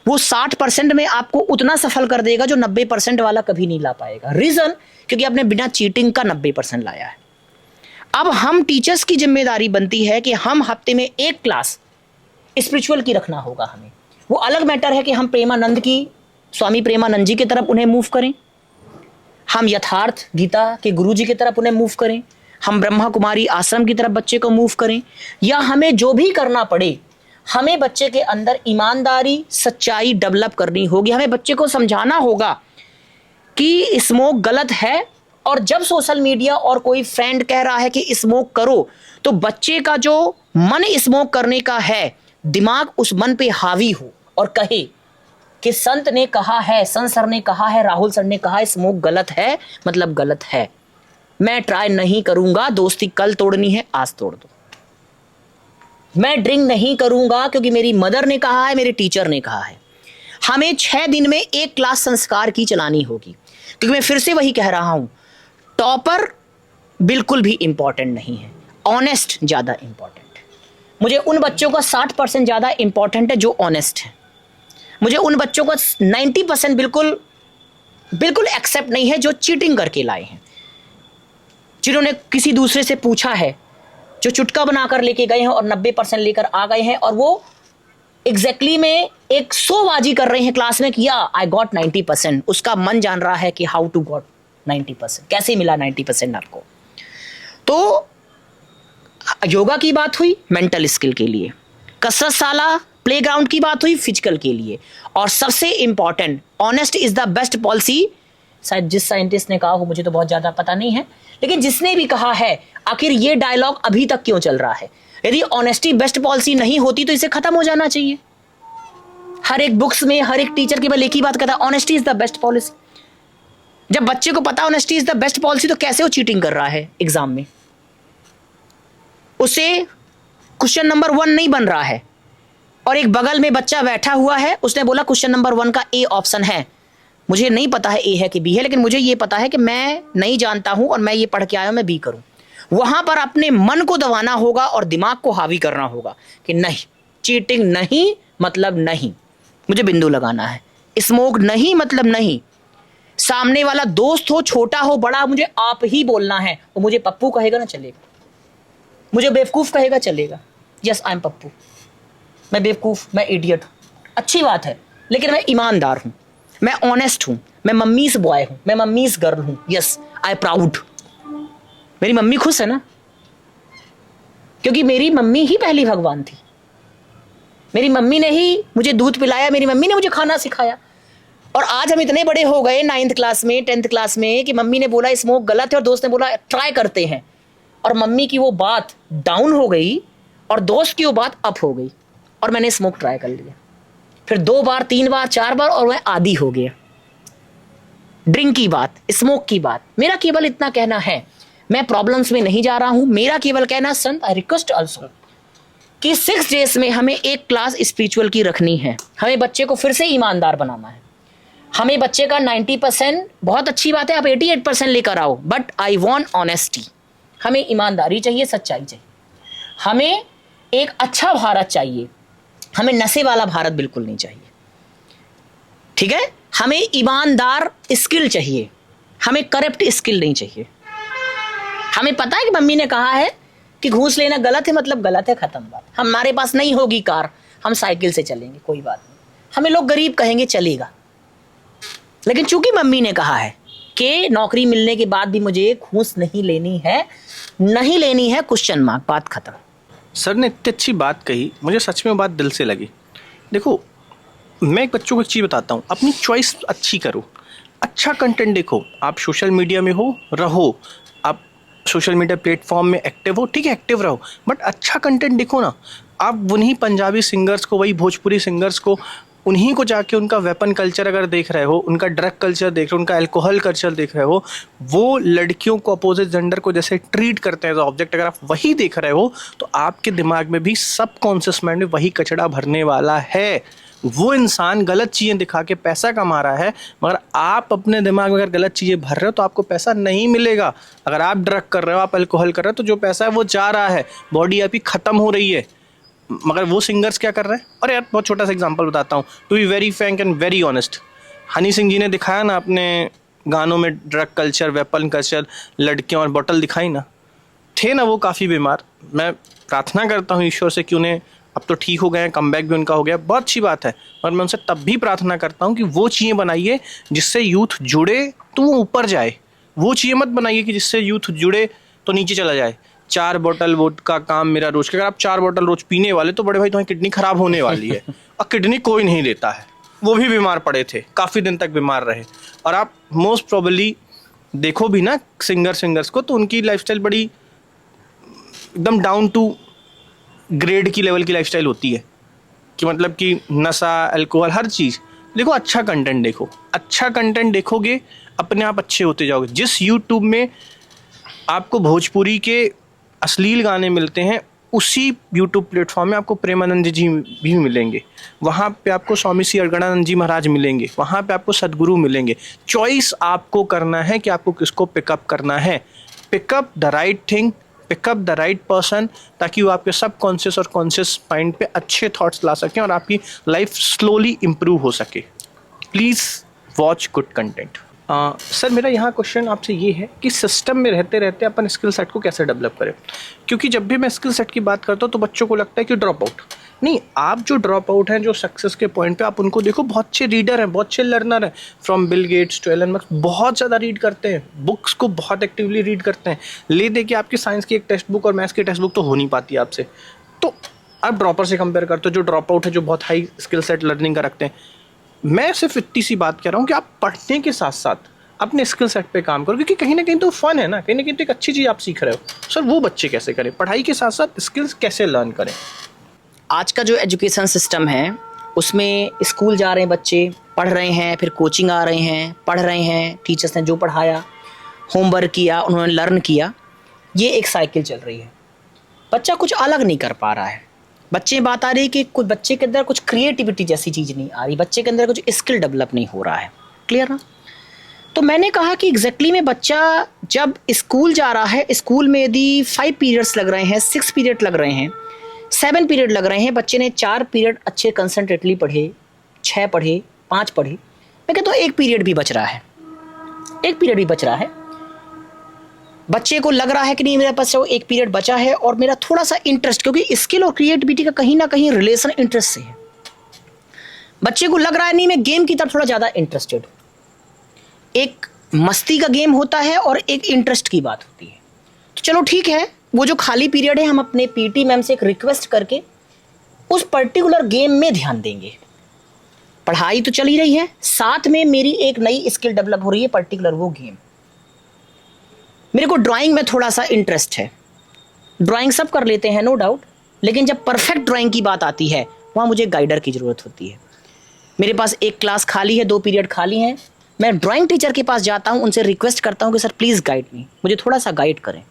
वो 60% में आपको उतना सफल कर देगा जो 90% वाला कभी नहीं ला पाएगा। रीजन क्योंकि आपने बिना चीटिंग का 90% लाया है। अब हम टीचर्स की जिम्मेदारी बनती है कि हम हफ्ते में 1 क्लास स्पिरिचुअल की रखना होगा हमें। वो अलग मैटर है कि हम प्रेमानंद की, स्वामी प्रेमानंद जी की तरफ उन्हें मूव करें, हम यथार्थ गीता के गुरु जी की तरफ उन्हें मूव करें, हम ब्रह्मा कुमारी आश्रम की तरफ बच्चे को मूव करें, या हमें जो भी करना पड़े, हमें बच्चे के अंदर ईमानदारी सच्चाई डेवलप करनी होगी। हमें बच्चे को समझाना होगा कि स्मोक गलत है, और जब सोशल मीडिया और कोई फ्रेंड कह रहा है कि स्मोक करो, तो बच्चे का जो मन स्मोक करने का है, दिमाग उस मन पे हावी हो और कहे कि संत ने कहा है, संत सर ने कहा है, राहुल सर ने कहा है स्मोक गलत है, मतलब गलत है, मैं ट्राई नहीं करूंगा, दोस्ती कल तोड़नी है आज तोड़ दो। मैं ड्रिंक नहीं करूंगा क्योंकि मेरी मदर ने कहा है, मेरे टीचर ने कहा है। हमें 6 दिन में 1 क्लास संस्कार की चलानी होगी, क्योंकि मैं फिर से वही कह रहा हूं, टॉपर बिल्कुल भी इंपॉर्टेंट नहीं है, ऑनेस्ट ज्यादा इंपॉर्टेंट है। मुझे उन बच्चों का 60% ज्यादा इंपॉर्टेंट है जो ऑनेस्ट है। मुझे उन बच्चों का 90% बिल्कुल एक्सेप्ट नहीं है जो चीटिंग करके लाए हैं, जिन्होंने किसी दूसरे से पूछा है, जो चुटका बनाकर लेके गए हैं और 90% लेकर आ गए हैं, और वो एग्जैक्टली में एक 100बाजी कर रहे हैं क्लास में कि या आई गॉट 90%। उसका मन जान रहा है कि हाउ टू गॉट 90%, कैसे मिला 90% आपको। तो योगा की बात हुई मेंटल स्किल के लिए, कसरत शाला प्लेग्राउंड की बात हुई फिजिकल के लिए, और सबसे important honest is the best policy. शायद जिस साइंटिस्ट ने कहा हो मुझे तो बहुत ज्यादा पता नहीं है, लेकिन जिसने भी कहा है, आखिर ये डायलॉग अभी तक क्यों चल रहा है? यदि ऑनेस्टी बेस्ट पॉलिसी नहीं होती तो इसे खत्म हो जाना चाहिए। हर एक बुक्स में हर एक टीचर केवल एक ही बात कहता है, honesty is the best policy. जब बच्चे को पता honesty is the best policy, तो कैसे वो चीटिंग कर रहा है एग्जाम में? उसे क्वेश्चन नंबर 1 नहीं बन रहा है, और एक बगल में बच्चा बैठा हुआ है, उसने बोला क्वेश्चन नंबर 1 का ए ऑप्शन है, मुझे नहीं पता है ए है कि बी है, लेकिन मुझे ये पता है कि मैं नहीं जानता हूं और मैं ये पढ़ के आया हूं, मैं बी करूं। वहां पर अपने मन को दबाना होगा और दिमाग को हावी करना होगा कि नहीं, चीटिंग नहीं मतलब नहीं, मुझे बिंदु लगाना है। स्मोक नहीं मतलब नहीं। सामने वाला दोस्त हो, छोटा हो, बड़ा, मुझे आप ही बोलना है। वो मुझे पप्पू कहेगा ना चलेगा, मुझे बेवकूफ कहेगा चलेगा। यस, आई एम पप्पू, मैं बेवकूफ, मैं इडियट हूं, अच्छी बात है, लेकिन मैं ईमानदार हूं, मैं ऑनेस्ट हूं, मैं मम्मीज बॉय हूं, मैं मम्मीज गर्ल हूं। Yes, I proud. मेरी मम्मी खुश है ना, क्योंकि मेरी मम्मी ही पहली भगवान थी। मेरी मम्मी ने ही मुझे दूध पिलाया, मेरी मम्मी ने मुझे खाना सिखाया। और आज हम इतने बड़े हो गए 9th क्लास में, 10th क्लास में, कि मम्मी ने बोला स्मोक गलत है और दोस्त ने बोला ट्राई करते हैं, और मम्मी की वो बात डाउन हो गई और दोस्त की वो बात अप हो गई और मैंने स्मोक ट्राई कर लिया। फिर 2 बार, 3 बार, 4 बार और मैं आदी हो गया। ड्रिंक की बात, स्मोक की बात। मेरा केवल इतना कहना है, मैं प्रॉब्लम्स में नहीं जा रहा हूं। मेरा केवल कहना, संत आई रिक्वेस्ट ऑल्सो कि 6 डेज में हमें एक क्लास स्पिरिचुअल की रखनी है। हमें बच्चे को फिर से ईमानदार बनाना है। हमें बच्चे का 90% बहुत अच्छी बात है, आप 88% लेकर आओ, बट आई वॉन्ट ऑनेस्टी। हमें ईमानदारी चाहिए, सच्चाई चाहिए। हमें एक अच्छा भारत चाहिए, हमें नशे वाला भारत बिल्कुल नहीं चाहिए। ठीक है, हमें ईमानदार स्किल चाहिए, हमें करप्ट स्किल नहीं चाहिए। हमें पता है कि मम्मी ने कहा है कि घूस लेना गलत है, मतलब गलत है, खत्म बात। हमारे पास नहीं होगी कार, हम साइकिल से चलेंगे, कोई बात नहीं। हमें लोग गरीब कहेंगे, चलेगा। लेकिन चूंकि मम्मी ने कहा है कि नौकरी मिलने के बाद भी मुझे घूस नहीं लेनी है, नहीं लेनी है, क्वेश्चन मार्क, बात खत्म। सर ने इतनी अच्छी बात कही, मुझे सच में बात दिल से लगी। देखो, मैं एक बच्चों को एक चीज़ बताता हूँ, अपनी चॉइस अच्छी करो, अच्छा कंटेंट देखो। आप सोशल मीडिया में हो, रहो, आप सोशल मीडिया प्लेटफॉर्म में एक्टिव हो, ठीक है, एक्टिव रहो, बट अच्छा कंटेंट देखो ना। आप उन्हीं पंजाबी सिंगर्स को, वही भोजपुरी सिंगर्स को, उन्हीं को जाके उनका वेपन कल्चर अगर देख रहे हो, उनका ड्रग कल्चर देख रहे हो, उनका अल्कोहल कल्चर देख रहे हो, वो लड़कियों को, अपोजिट जेंडर को जैसे ट्रीट करते हैं एज ऑब्जेक्ट, अगर आप वही देख रहे हो तो आपके दिमाग में भी सबकॉन्शियस माइंड में वही कचड़ा भरने वाला है। वो इंसान गलत चीज़ें दिखा के पैसा कमा रहा है, मगर आप अपने दिमाग में अगर गलत चीज़ें भर रहे हो तो आपको पैसा नहीं मिलेगा। अगर आप ड्रग कर रहे हो, आप अल्कोहल कर रहे हो, तो जो पैसा है वो जा रहा है, बॉडी आपकी ख़त्म हो रही है। मगर वो सिंगर्स क्या कर रहे हैं? और यार बहुत छोटा सा एग्जांपल बताता हूँ, to be very frank and very honest. Honey Singh ji ने दिखाया ना अपने गानों में ड्रग कल्चर, वेपन कल्चर, लड़कियाँ और बोतल दिखाई ना, थे ना वो काफ़ी बीमार। मैं प्रार्थना करता हूँ ईश्वर से कि उन्हें अब तो ठीक हो गए हैं, कमबैक भी उनका हो गया, बहुत अच्छी बात है। और मैं उनसे तब भी प्रार्थना करता हूँ कि वो चीज़ें बनाइए जिससे यूथ जुड़े तो वो ऊपर जाए। वो चीज़ें मत बनाइए कि जिससे यूथ जुड़े तो नीचे चला जाए। 4 बोतल वोडका काम मेरा रोज का, अगर आप 4 बोतल रोज पीने वाले तो बड़े भाई तुम्हारी किडनी खराब होने वाली है। और किडनी कोई नहीं देता है, वो भी बीमार पड़े थे, काफ़ी दिन तक बीमार रहे। और आप मोस्ट प्रोबेबली देखो भी ना सिंगर्स को, तो उनकी लाइफस्टाइल बड़ी एकदम डाउन टू ग्रेड की लेवल की लाइफस्टाइल होती है, कि मतलब कि नशा, अल्कोहल, हर चीज़। देखो, अच्छा कंटेंट देखो, अच्छा कंटेंट देखोगे अपने आप अच्छे होते जाओगे। जिस यूट्यूब में आपको भोजपुरी के अश्लील गाने मिलते हैं, उसी यूट्यूब प्लेटफॉर्म में आपको प्रेमानंद जी भी मिलेंगे, वहाँ पे आपको स्वामी श्री अगणानंद जी महाराज मिलेंगे, वहाँ पे आपको सदगुरु मिलेंगे। चॉइस आपको करना है कि आपको किसको पिकअप करना है। Pick up the right thing, pick up the right person, ताकि वो आपके सब कॉन्शियस और कॉन्शियस माइंड पे अच्छे थॉट्स ला सकें और आपकी लाइफ स्लोली इम्प्रूव हो सके। Please watch good content. Sir, मेरा यहाँ क्वेश्चन आपसे ये है कि सिस्टम में रहते रहते अपन स्किल सेट को कैसे डेवलप करें? क्योंकि जब भी मैं स्किल सेट की बात करता हूँ तो बच्चों को लगता है कि ड्रॉप आउट नहीं। आप जो ड्रॉप आउट हैं, जो सक्सेस के पॉइंट पे, आप उनको देखो, बहुत अच्छे रीडर हैं, बहुत अच्छे लर्नर हैं। From Bill Gates to Elon Musk, बहुत ज़्यादा रीड करते हैं, बुक्स को बहुत एक्टिवली रीड करते हैं। ले दे के आपकी साइंस की एक टेक्स्ट बुक और मैथ्स की टेक्स्ट बुक तो हो नहीं पाती आपसे। तो आप ड्रॉपर से कंपेयर करते हो, जो ड्रॉप आउट है, जो बहुत हाई स्किल सेट लर्निंग का रखते हैं। मैं सिर्फ इतनी सी बात कह रहा हूँ कि आप पढ़ने के साथ साथ अपने स्किल सेट पे काम करो, क्योंकि कहीं ना कहीं तो फन है ना, कहीं ना कहीं तो एक अच्छी चीज़ आप सीख रहे हो। सर, वो बच्चे कैसे करें? पढ़ाई के साथ साथ स्किल्स कैसे लर्न करें? आज का जो एजुकेशन सिस्टम है उसमें स्कूल जा रहे हैं बच्चे, पढ़ रहे हैं, फिर कोचिंग आ रहे हैं, पढ़ रहे हैं, टीचर्स ने जो पढ़ाया, होमवर्क किया, उन्होंने लर्न किया, ये एक साइकिल चल रही है। बच्चा कुछ अलग नहीं कर पा रहा है। बच्चे बात आ रही है कि कुछ बच्चे के अंदर कुछ क्रिएटिविटी जैसी चीज़ नहीं आ रही, बच्चे के अंदर कुछ स्किल डेवलप नहीं हो रहा है। क्लियर ना? तो मैंने कहा कि एग्जैक्टली में बच्चा जब स्कूल जा रहा है, स्कूल में यदि 5 पीरियड्स लग रहे हैं, 6 पीरियड लग रहे हैं, 7 पीरियड लग रहे हैं, बच्चे ने 4 पीरियड अच्छे कंसंट्रेटली पढ़े, 6 पढ़े, 5 पढ़े, मैं कहता हूँ 1 पीरियड भी बच रहा है, 1 पीरियड भी बच रहा है। बच्चे को लग रहा है कि नहीं मेरे पास वो 1 पीरियड बचा है और मेरा थोड़ा सा इंटरेस्ट, क्योंकि स्किल और क्रिएटिविटी का कहीं ना कहीं रिलेशन इंटरेस्ट से है। बच्चे को लग रहा है नहीं मैं गेम की तरफ थोड़ा ज़्यादा इंटरेस्टेड हूँ। एक मस्ती का गेम होता है और एक इंटरेस्ट की बात होती है। तो चलो ठीक है, वो जो खाली पीरियड है हम अपने पीटी मैम से एक रिक्वेस्ट करके उस पर्टिकुलर गेम में ध्यान देंगे। पढ़ाई तो चल ही रही है, साथ में मेरी एक नई स्किल डेवलप हो रही है, पर्टिकुलर वो गेम। मेरे को ड्राइंग में थोड़ा सा इंटरेस्ट है, ड्राइंग सब कर लेते हैं नो डाउट, लेकिन जब परफेक्ट ड्राइंग की बात आती है वहाँ मुझे गाइडर की ज़रूरत होती है। मेरे पास एक क्लास खाली है, 2 पीरियड खाली हैं, मैं ड्राइंग टीचर के पास जाता हूँ, उनसे रिक्वेस्ट करता हूँ कि सर प्लीज़ गाइड मी, मुझे थोड़ा सा गाइड करें,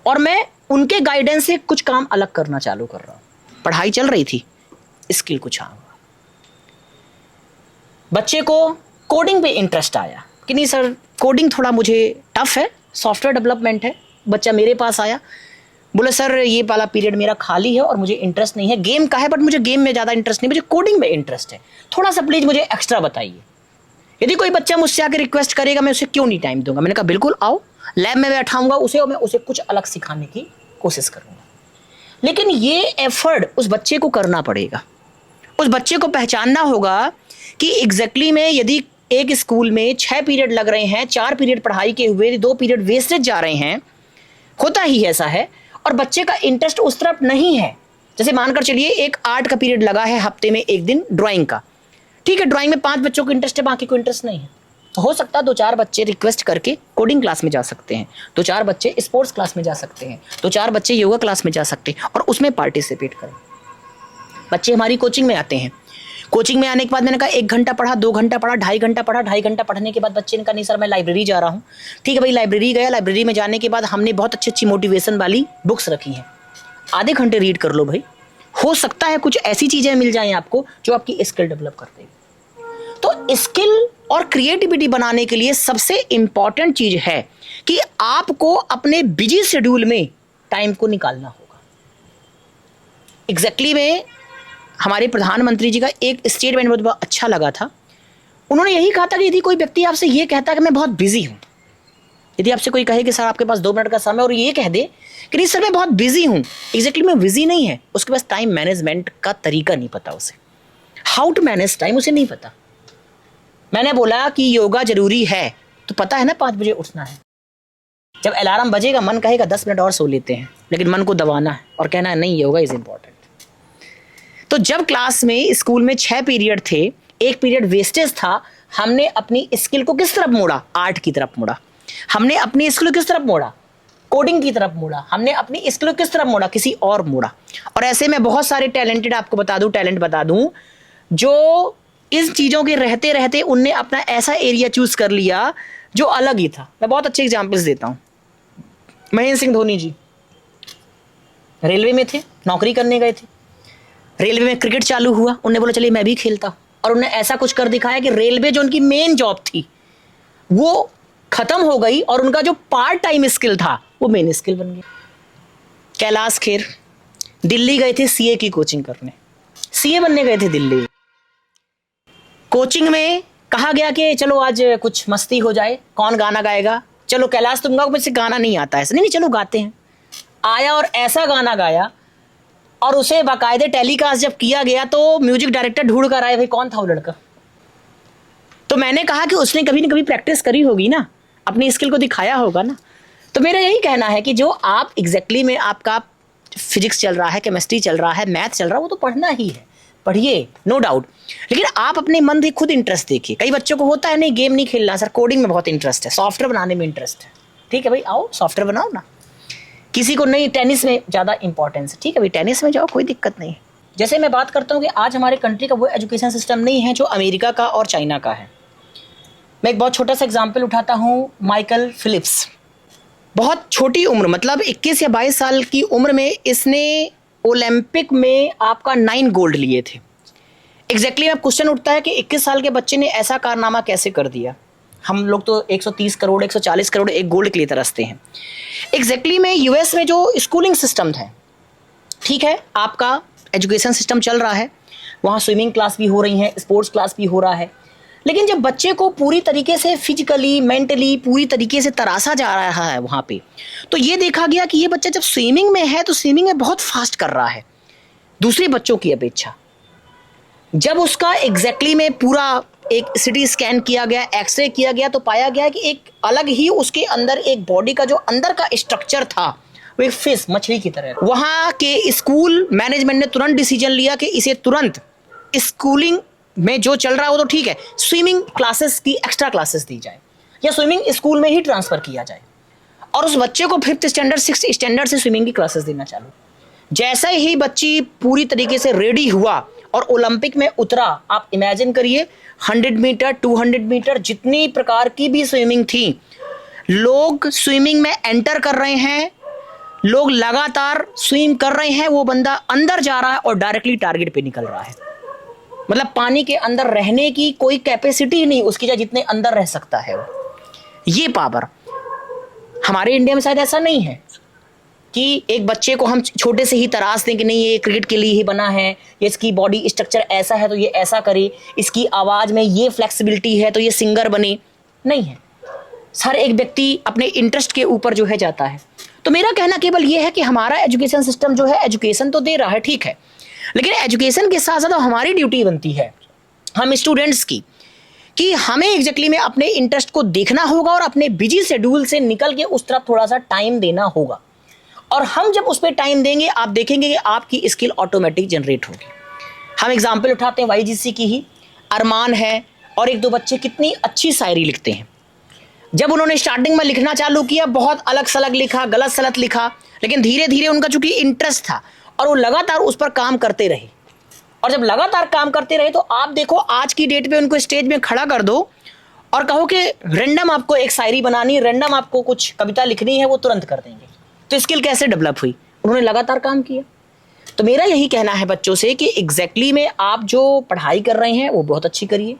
और मैं उनके गाइडेंस से कुछ काम अलग करना चालू कर रहा हूँ। पढ़ाई चल रही थी, स्किल कुछ आ हुआ। बच्चे को कोडिंग पे इंटरेस्ट आया कि नहीं सर कोडिंग थोड़ा मुझे टफ है, सॉफ्टवेयर डेवलपमेंट है। बच्चा मेरे पास आया, बोले सर ये वाला पीरियड मेरा खाली है और मुझे इंटरेस्ट नहीं है, गेम का है बट मुझे गेम में ज़्यादा इंटरेस्ट नहीं, मुझे कोडिंग में इंटरेस्ट है, थोड़ा सा प्लीज़ मुझे एक्स्ट्रा बताइए। यदि कोई बच्चा मुझसे आकर रिक्वेस्ट करेगा मैं उसे क्यों नहीं टाइम दूंगा। मैंने कहा बिल्कुल आओ, लैब में बैठाऊंगा उसे और मैं उसे कुछ अलग सिखाने की कोशिश करूंगा। लेकिन ये एफर्ट उस बच्चे को करना पड़ेगा, उस बच्चे को पहचानना होगा कि एग्जैक्टली में यदि एक स्कूल में 6 पीरियड लग रहे हैं, 4 पीरियड पढ़ाई के हुए 2 पीरियड वेस्टेज जा रहे हैं, होता ही ऐसा है, और बच्चे का इंटरेस्ट उस तरफ नहीं है। जैसे मानकर चलिए एक आर्ट का पीरियड लगा है हफ्ते में एक दिन ड्राइंग का, ठीक है, ड्राइंग में 5 बच्चों को इंटरेस्ट है, बाकी को इंटरेस्ट नहीं है, तो हो सकता है 2-4 बच्चे रिक्वेस्ट करके कोडिंग क्लास में जा सकते हैं, 2-4 बच्चे स्पोर्ट्स क्लास में जा सकते हैं, 2-4 बच्चे योगा क्लास में जा सकते हैं और उसमें पार्टिसिपेट करें। बच्चे हमारी कोचिंग में आते हैं, कोचिंग में आने के बाद मैंने कहा 1 घंटा पढ़ा, 2 घंटा पढ़ा, 2.5 घंटा पढ़ा, 2.5 घंटा पढ़ने के बाद बच्चे ने कहा नहीं सर मैं लाइब्रेरी जा रहा हूँ। ठीक है भाई, लाइब्रेरी गया, लाइब्रेरी में जाने के बाद हमने बहुत अच्छी अच्छी मोटिवेशन वाली बुक्स रखी हैं, आधे घंटे रीड कर लो भाई, हो सकता है कुछ ऐसी चीज़ें मिल जाएं आपको जो आपकी स्किल डेवलप कर देगी। तो स्किल और क्रिएटिविटी बनाने के लिए सबसे इंपॉर्टेंट चीज़ है कि आपको अपने बिजी शेड्यूल में टाइम को निकालना होगा। एग्जैक्टली में हमारे प्रधानमंत्री जी का एक स्टेटमेंट बहुत अच्छा लगा था। उन्होंने यही कहा था कि यदि कोई व्यक्ति आपसे ये कहता है कि मैं बहुत बिजी हूँ, यदि आपसे कोई कहे कि सर आपके पास 2 मिनट का समय, और ये कह दे कि नहीं सर मैं बहुत बिजी हूँ, एग्जैक्टली में बिजी नहीं है, उसके पास टाइम मैनेजमेंट का तरीका नहीं पता, उसे हाउ टू मैनेज टाइम उसे नहीं पता। मैंने बोला कि योगा जरूरी है तो पता है ना 5 बजे उठना है, जब अलार्म बजेगा मन कहेगा 10 मिनट और सो लेते हैं, लेकिन मन को दबाना है और कहना है नहीं योगा इज इंपॉर्टेंट। तो जब क्लास में स्कूल में 6 पीरियड थे, 1 पीरियड वेस्टेज था, हमने अपनी स्किल को किस तरफ मोड़ा, आर्ट की तरफ मोड़ा। हमने अपनी स्किल को किस तरफ मोड़ा, कोडिंग की तरफ मोड़ा। हमने अपनी स्किल को किस तरफ मोड़ा, किसी और मोड़ा। और ऐसे में बहुत सारे टैलेंटेड आपको बता दूं, टैलेंट बता दूं, जो इन चीज़ों के रहते रहते उनने अपना ऐसा एरिया चूज कर लिया जो अलग ही था। मैं बहुत अच्छे एग्जाम्पल्स देता हूँ। महेंद्र सिंह धोनी जी रेलवे में थे, नौकरी करने गए थे, रेलवे में क्रिकेट चालू हुआ, उन्होंने बोला चलिए मैं भी खेलता हूँ, और उन्होंने ऐसा कुछ कर दिखाया कि रेलवे जो उनकी मेन जॉब थी वो खत्म हो गई और उनका जो पार्ट टाइम स्किल था वो मेन स्किल बन गया। कैलाश खेर दिल्ली गए थे सीए की कोचिंग करने, सीए बनने गए थे दिल्ली। कोचिंग में कहा गया कि चलो आज कुछ मस्ती हो जाए, कौन गाना गाएगा, चलो कैलाश तुम गाओ, मुझसे गाना नहीं आता है, नहीं चलो गाते हैं। आया और ऐसा गाना गाया और उसे बाकायदे टेलीकास्ट जब किया गया तो म्यूजिक डायरेक्टर ढूंढ कर आया भाई कौन था वो लड़का। तो मैंने कहा कि उसने कभी ना कभी प्रैक्टिस करी होगी ना, अपनी स्किल को दिखाया होगा ना। तो मेरा यही कहना है कि जो आप एग्जैक्टली में आपका फिजिक्स चल रहा है, केमिस्ट्री चल रहा है, मैथ चल रहा है, वो तो पढ़ना ही है, पढ़िए नो डाउट, लेकिन आप अपने मन से खुद इंटरेस्ट देखिए। कई बच्चों को होता है नहीं गेम नहीं खेलना सर, कोडिंग में बहुत इंटरेस्ट है, सॉफ्टवेयर बनाने में इंटरेस्ट है, ठीक है भाई आओ सॉफ्टवेयर बनाओ ना। किसी को नहीं टेनिस में ज़्यादा इंपॉर्टेंस है, ठीक है भाई टेनिस में जाओ, कोई दिक्कत नहीं है। जैसे मैं बात करता हूँ कि आज हमारे कंट्री का वो एजुकेशन सिस्टम नहीं है जो अमेरिका का और चाइना का है। मैं एक बहुत छोटा सा एग्जाम्पल उठाता हूँ, माइकल फिलिप्स, बहुत छोटी उम्र, मतलब 21 या 22 साल की उम्र में इसने ओलंपिक में आपका 9 गोल्ड लिए थे। एग्जैक्टली अब क्वेश्चन उठता है कि 21 साल के बच्चे ने ऐसा कारनामा कैसे कर दिया। हम लोग तो 130 करोड़ 140 करोड़ एक गोल्ड के लिए तरसते हैं। एग्जैक्टली में यूएस में जो स्कूलिंग सिस्टम है, ठीक है, आपका एजुकेशन सिस्टम चल रहा है, वहाँ स्विमिंग क्लास भी हो रही है, स्पोर्ट्स क्लास भी हो रहा है, लेकिन जब बच्चे को पूरी तरीके से फिजिकली मेंटली पूरी तरीके से तराशा जा रहा है वहाँ पे, तो ये देखा गया कि ये बच्चा जब स्विमिंग में है तो स्विमिंग में बहुत फास्ट कर रहा है दूसरे बच्चों की अपेक्षा। जब उसका एग्जैक्टली में पूरा एक सिटी स्कैन किया गया, एक्सरे किया गया, तो पाया गया कि एक अलग ही उसके अंदर एक बॉडी का जो अंदर का स्ट्रक्चर था वो एक फिश मछली की तरह। वहाँ के स्कूल मैनेजमेंट ने तुरंत डिसीजन लिया कि इसे तुरंत स्कूलिंग में जो चल रहा है वो तो ठीक है, स्विमिंग क्लासेस की एक्स्ट्रा क्लासेस दी जाए या स्विमिंग स्कूल में ही ट्रांसफर किया जाए, और उस बच्चे को 5th स्टैंडर्ड 6th स्टैंडर्ड से स्विमिंग की क्लासेस देना चालू। जैसा ही बच्ची पूरी तरीके से रेडी हुआ और ओलंपिक में उतरा, आप इमेजिन करिए 100 मीटर 200 मीटर जितनी प्रकार की भी स्विमिंग थी, लोग स्विमिंग में एंटर कर रहे हैं, लोग लगातार स्विम कर रहे हैं, वो बंदा अंदर जा रहा है और डायरेक्टली टारगेट पे निकल रहा है। मतलब पानी के अंदर रहने की कोई कैपेसिटी नहीं उसकी, चाहे जितने अंदर रह सकता है वो। ये पावर हमारे इंडिया में शायद ऐसा नहीं है कि एक बच्चे को हम छोटे से ही तराश दें कि नहीं ये क्रिकेट के लिए ही बना है, ये इसकी बॉडी स्ट्रक्चर ऐसा है तो ये ऐसा करे, इसकी आवाज़ में ये फ्लेक्सिबिलिटी है तो ये सिंगर बने। नहीं है, हर एक व्यक्ति अपने इंटरेस्ट के ऊपर जो है जाता है। तो मेरा कहना केवल ये है कि हमारा एजुकेशन सिस्टम जो है एजुकेशन तो दे रहा है, ठीक है, लेकिन एजुकेशन के साथ साथ हमारी ड्यूटी बनती है हम स्टूडेंट्स की कि हमें एग्जैक्टली में अपने इंटरेस्ट को देखना होगा और अपने बिजी शेड्यूल से निकल के उस तरफ थोड़ा सा टाइम देना होगा। और हम जब उस पर टाइम देंगे, आप देखेंगे कि आपकी स्किल ऑटोमेटिक जनरेट होगी। हम एग्जाम्पल उठाते हैं वाईजीसी की ही, अरमान है और एक दो बच्चे कितनी अच्छी शायरी लिखते हैं। जब उन्होंने स्टार्टिंग में लिखना चालू किया बहुत अलग सलग लिखा, गलत सलत लिखा, लेकिन धीरे धीरे उनका चूंकि इंटरेस्ट था और वो लगातार उस पर काम करते रहे, और जब लगातार काम करते रहे तो आप देखो आज की डेट पे उनको स्टेज में खड़ा कर दो और कहो कि रैंडम आपको एक शायरी बनानी, रैंडम आपको कुछ कविता लिखनी है, वो तुरंत कर देंगे। तो स्किल कैसे डेवलप हुई? उन्होंने लगातार काम किया। तो मेरा यही कहना है बच्चों से कि एग्जैक्टली में आप जो पढ़ाई कर रहे हैं वो बहुत अच्छी करिए,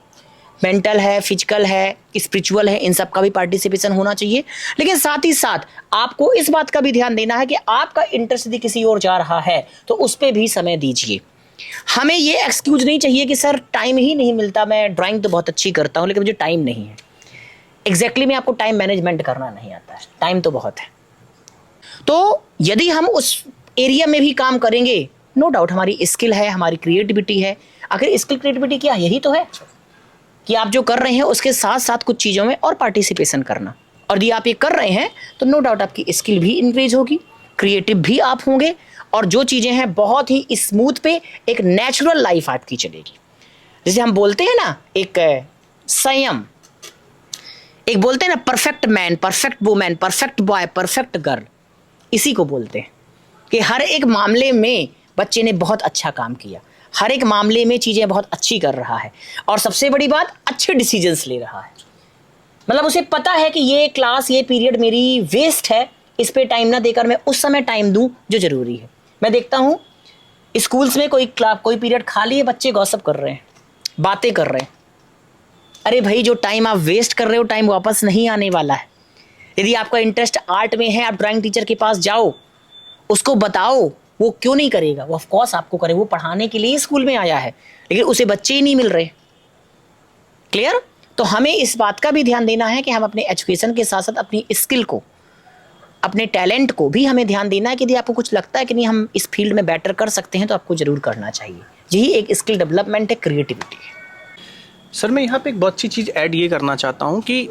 मेंटल है, फिजिकल है, स्पिरिचुअल है, इन सब का भी पार्टिसिपेशन होना चाहिए, लेकिन साथ ही साथ आपको इस बात का भी ध्यान देना है कि आपका इंटरेस्ट यदि किसी और जा रहा है तो उस पर भी समय दीजिए। हमें ये एक्सक्यूज नहीं चाहिए कि सर टाइम ही नहीं मिलता, मैं ड्राइंग तो बहुत अच्छी करता हूँ लेकिन मुझे टाइम नहीं है। एग्जैक्टली में आपको टाइम मैनेजमेंट करना नहीं आता है, टाइम तो बहुत है। तो यदि हम उस एरिया में भी काम करेंगे, नो डाउट हमारी स्किल है, हमारी क्रिएटिविटी है। आखिर स्किल क्रिएटिविटी क्या, यही तो है कि आप जो कर रहे हैं उसके साथ साथ कुछ चीज़ों में और पार्टिसिपेशन करना। और यदि आप ये कर रहे हैं तो नो डाउट आपकी स्किल भी इंक्रीज होगी, क्रिएटिव भी आप होंगे, और जो चीज़ें हैं बहुत ही स्मूथ पे एक नेचुरल लाइफ आपकी चलेगी। जैसे हम बोलते हैं ना, एक संयम, एक बोलते हैं ना perfect man, perfect women, perfect boy, perfect girl, इसी को बोलते हैं कि हर एक मामले में बच्चे ने बहुत अच्छा काम किया, हर एक मामले में चीज़ें बहुत अच्छी कर रहा है, और सबसे बड़ी बात अच्छे डिसीजंस ले रहा है। मतलब उसे पता है कि ये क्लास, ये पीरियड मेरी वेस्ट है, इस पे टाइम ना देकर मैं उस समय टाइम दूं जो ज़रूरी है। मैं देखता हूँ स्कूल्स में कोई पीरियड खाली है, बच्चे गॉसिप कर रहे हैं, बातें कर रहे हैं। अरे भाई, जो टाइम आप वेस्ट कर रहे हो टाइम वापस नहीं आने वाला है। यदि आपका इंटरेस्ट आर्ट में है, आप ड्राइंग टीचर के पास जाओ, उसको बताओ, वो क्यों नहीं करेगा? वो ऑफ कोर्स आपको करे, वो पढ़ाने के लिए स्कूल में आया है, लेकिन उसे बच्चे ही नहीं मिल रहे। क्लियर? तो हमें इस बात का भी ध्यान देना है कि हम अपने एजुकेशन के साथ साथ अपनी स्किल को, अपने टैलेंट को भी हमें ध्यान देना है कि यदि आपको कुछ लगता है कि नहीं हम इस फील्ड में बेटर कर सकते हैं तो आपको ज़रूर करना चाहिए। यही एक स्किल डेवलपमेंट है, क्रिएटिविटी है। सर मैं यहाँ पे एक बहुत अच्छी चीज़ ऐड ये करना चाहता हूँ कि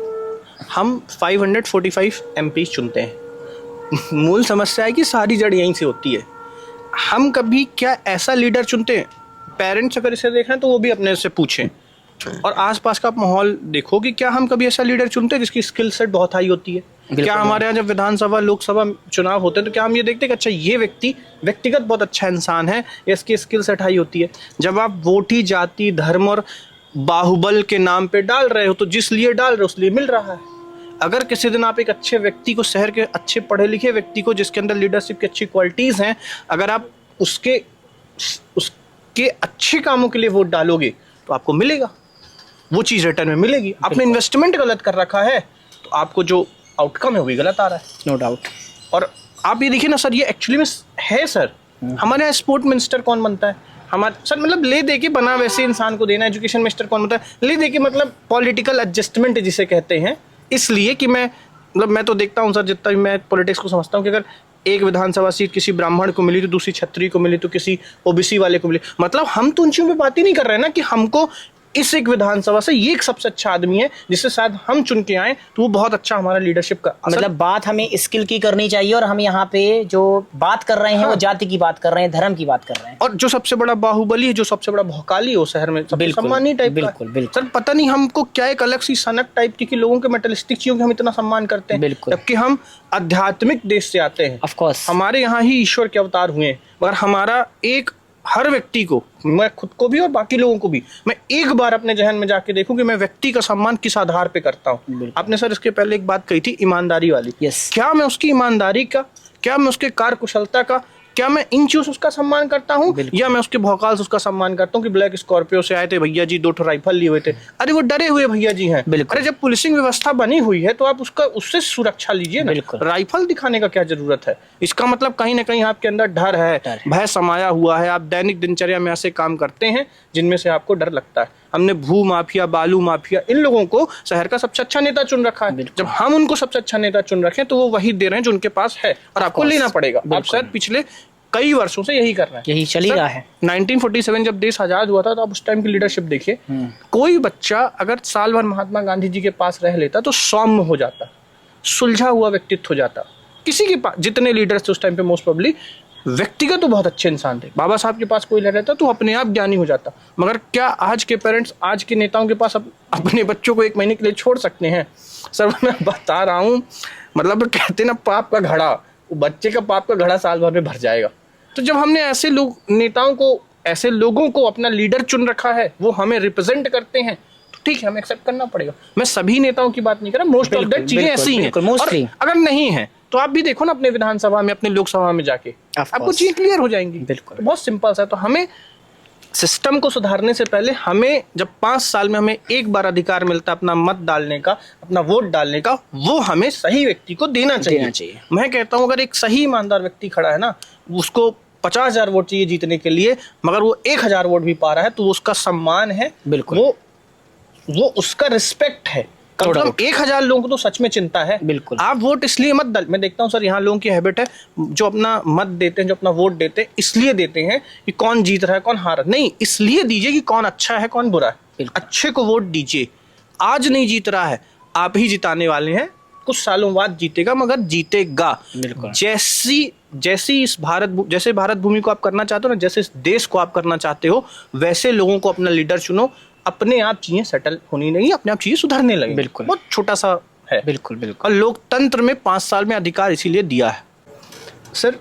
हम 545 MP चुनते हैं। मूल समस्या है कि सारी जड़ यहीं से होती है। हम कभी क्या ऐसा लीडर चुनते हैं, पेरेंट्स अगर इसे देखें तो वो भी अपने से पूछें, और आसपास का माहौल देखो कि क्या हम कभी ऐसा लीडर चुनते हैं जिसकी स्किल सेट बहुत हाई होती है? क्या हमारे यहाँ जब विधानसभा लोकसभा चुनाव होते हैं तो क्या हम ये देखते हैं कि अच्छा ये व्यक्ति व्यक्तिगत बहुत अच्छा इंसान है, इसकी स्किल सेट हाई होती है? जब आप वोट ही जाति, धर्म और बाहुबल के नाम पे डाल रहे हो तो जिस लिए डाल रहे हो उस लिए मिल रहा है। अगर किसी दिन आप एक अच्छे व्यक्ति को, शहर के अच्छे पढ़े लिखे व्यक्ति को जिसके अंदर लीडरशिप की अच्छी क्वालिटीज़ हैं, अगर आप के अच्छे कामों के लिए वोट डालोगे तो आपको मिलेगा, वो चीज़ रिटर्न में मिलेगी। आपने इन्वेस्टमेंट गलत कर रखा है तो आपको जो आउटकम है वो भी गलत आ रहा है, नो डाउट। और आप ये देखिए ना सर, ये एक्चुअली में है सर। हमारे यहाँ स्पोर्ट मिनिस्टर कौन बनता है? हमारे सर मतलब ले दे के बना वैसे इंसान को देना। एजुकेशन मिनिस्टर कौन बनता है? ले दे के, मतलब पॉलिटिकल एडजस्टमेंट जिसे कहते हैं। इसलिए कि मैं तो देखता हूँ सर, जितना भी मैं पॉलिटिक्स को समझता हूँ, कि अगर एक विधानसभा सीट किसी ब्राह्मण को मिली तो दूसरी क्षत्रिय को मिली तो किसी ओबीसी वाले को मिली, मतलब हम तो उन चीज़ों पे बात ही नहीं कर रहे हैं ना कि हमको इस एक विधानसभा से ये एक सबसे अच्छा आदमी है जिससे शायद हम चुन के आए तो वो बहुत अच्छा हमारा लीडरशिप का, मतलब बात हमें स्किल की करनी चाहिए, और हम यहाँ पे जो बात कर रहे हैं वो जाति की बात कर रहे हैं, धर्म की बात कर रहे हैं। और जो सबसे बड़ा बाहुबली है, जो सबसे बड़ा भौकाली हो शहर में, सबसे सम्मानी टाइप का, बिल्कुल बिल्कुल सर पता नहीं हमको क्या एक अलग सी सनक टाइप की कि लोगों के मेटलिस्टिक चीजों के हम इतना सम्मान करते हैं, बिल्कुल। जबकि हम आध्यात्मिक देश से आते हैं। ऑफ कोर्स हमारे यहाँ ही ईश्वर के अवतार हुए हैं, मगर हमारा एक हर व्यक्ति को, मैं खुद को भी और बाकी लोगों को भी, मैं एक बार अपने जहन में जाके देखूं कि मैं व्यक्ति का सम्मान किस आधार पे करता हूं। आपने सर इसके पहले एक बात कही थी ईमानदारी वाली। यस। क्या मैं उसकी ईमानदारी का, क्या मैं उसके कार्यकुशलता का, क्या मैं इन चीजों से उसका सम्मान करता हूँ, या मैं उसके भौकाल से उसका सम्मान करता हूँ कि ब्लैक स्कॉर्पियो से आए थे भैया जी, 2 राइफल लिए हुए थे, अरे वो डरे हुए भैया जी हैं। अरे जब पुलिसिंग व्यवस्था बनी हुई है तो आप उससे सुरक्षा लीजिए ना, राइफल दिखाने का क्या जरूरत है? इसका मतलब कहीं ना कहीं आपके अंदर डर है, भय समाया हुआ है। आप दैनिक दिनचर्या में ऐसे काम करते हैं जिनमें से आपको डर लगता है। हमने भू माफिया, बालू माफिया, इन लोगों को शहर का सबसे अच्छा नेता चुन रखा है। जब हम उनको सबसे अच्छा नेता चुन रखे हैं तो वो वही दे रहे हैं जो उनके पास है, और आपको लेना पड़ेगा। आप शायद पिछले कई वर्षों से यही कर रहे हैं, यही चल ही रहा है। 1947 जब देश आजाद हुआ था तो आप उस टाइम की लीडरशिप देखिए। कोई बच्चा अगर साल भर महात्मा गांधी जी के पास रह लेता तो सौम्य हो जाता, सुलझा हुआ व्यक्तित्व हो जाता। किसी के पास जितने लीडर्स थे उस टाइम पे मोस्ट प्रोबेबली व्यक्तिगत तो बहुत अच्छे इंसान थे। बाबा साहब के पास कोई रह रहता तो अपने आप ज्ञानी हो जाता। मगर क्या आज के पेरेंट्स, आज के नेताओं के पास अपने बच्चों को 1 महीने के लिए छोड़ सकते हैं? सर मैं बता रहा हूँ, मतलब कहते ना पाप का घड़ा, वो बच्चे का पाप का घड़ा साल भर में भर जाएगा। तो जब हमने ऐसे नेताओं को, ऐसे लोगों को अपना लीडर चुन रखा है, वो हमें रिप्रेजेंट करते हैं, तो ठीक है, हमें एक्सेप्ट करना पड़ेगा। मैं सभी नेताओं की बात नहीं कर रहा, मोस्ट ऑफ दैट चीजें ऐसी हैं। और अगर नहीं है तो आप भी देखो ना अपने विधानसभा में, अपने लोकसभा में जाके आपको चीजें क्लियर हो जाएंगी। बिल्कुल, तो बहुत सिंपल सा। तो हमें सिस्टम को सुधारने से पहले हमें, जब 5 साल में हमें एक बार अधिकार मिलता है अपना मत डालने का, अपना वोट डालने का, वो हमें सही व्यक्ति को देना चाहिए। मैं कहता हूं अगर एक सही ईमानदार व्यक्ति खड़ा है ना, उसको 50,000 वोट चाहिए जीतने के लिए, मगर वो 1,000 वोट भी पा रहा है तो उसका सम्मान है। बिल्कुल, वो उसका रिस्पेक्ट है। कम से कम 1,000 लोगों को तो सच में चिंता है। बिल्कुल, आप वोट इसलिए मत डाल, मैं देखता हूँ सर यहाँ लोगों की हैबिट है जो अपना मत देते हैं, जो अपना वोट देते हैं, इसलिए देते हैं कि कौन जीत रहा है कौन हार रहा है। नहीं, इसलिए दीजिए कि कौन अच्छा है कौन बुरा है। अच्छे को वोट दीजिए। आज नहीं जीत रहा है, आप ही जिताने वाले हैं, कुछ सालों बाद जीतेगा, मगर जीतेगा। जैसे भारत भूमि को आप करना चाहते हो ना, जैसे इस देश को आप करना चाहते हो, वैसे लोगों को अपना लीडर चुनो। अपने आप चीजें सेटल होनी नहीं, अपने आप चीजें सुधरने लगे। बिल्कुल, बहुत छोटा सा है। बिल्कुल बिल्कुल। और लोकतंत्र में 5 साल में अधिकार इसीलिए दिया है। सर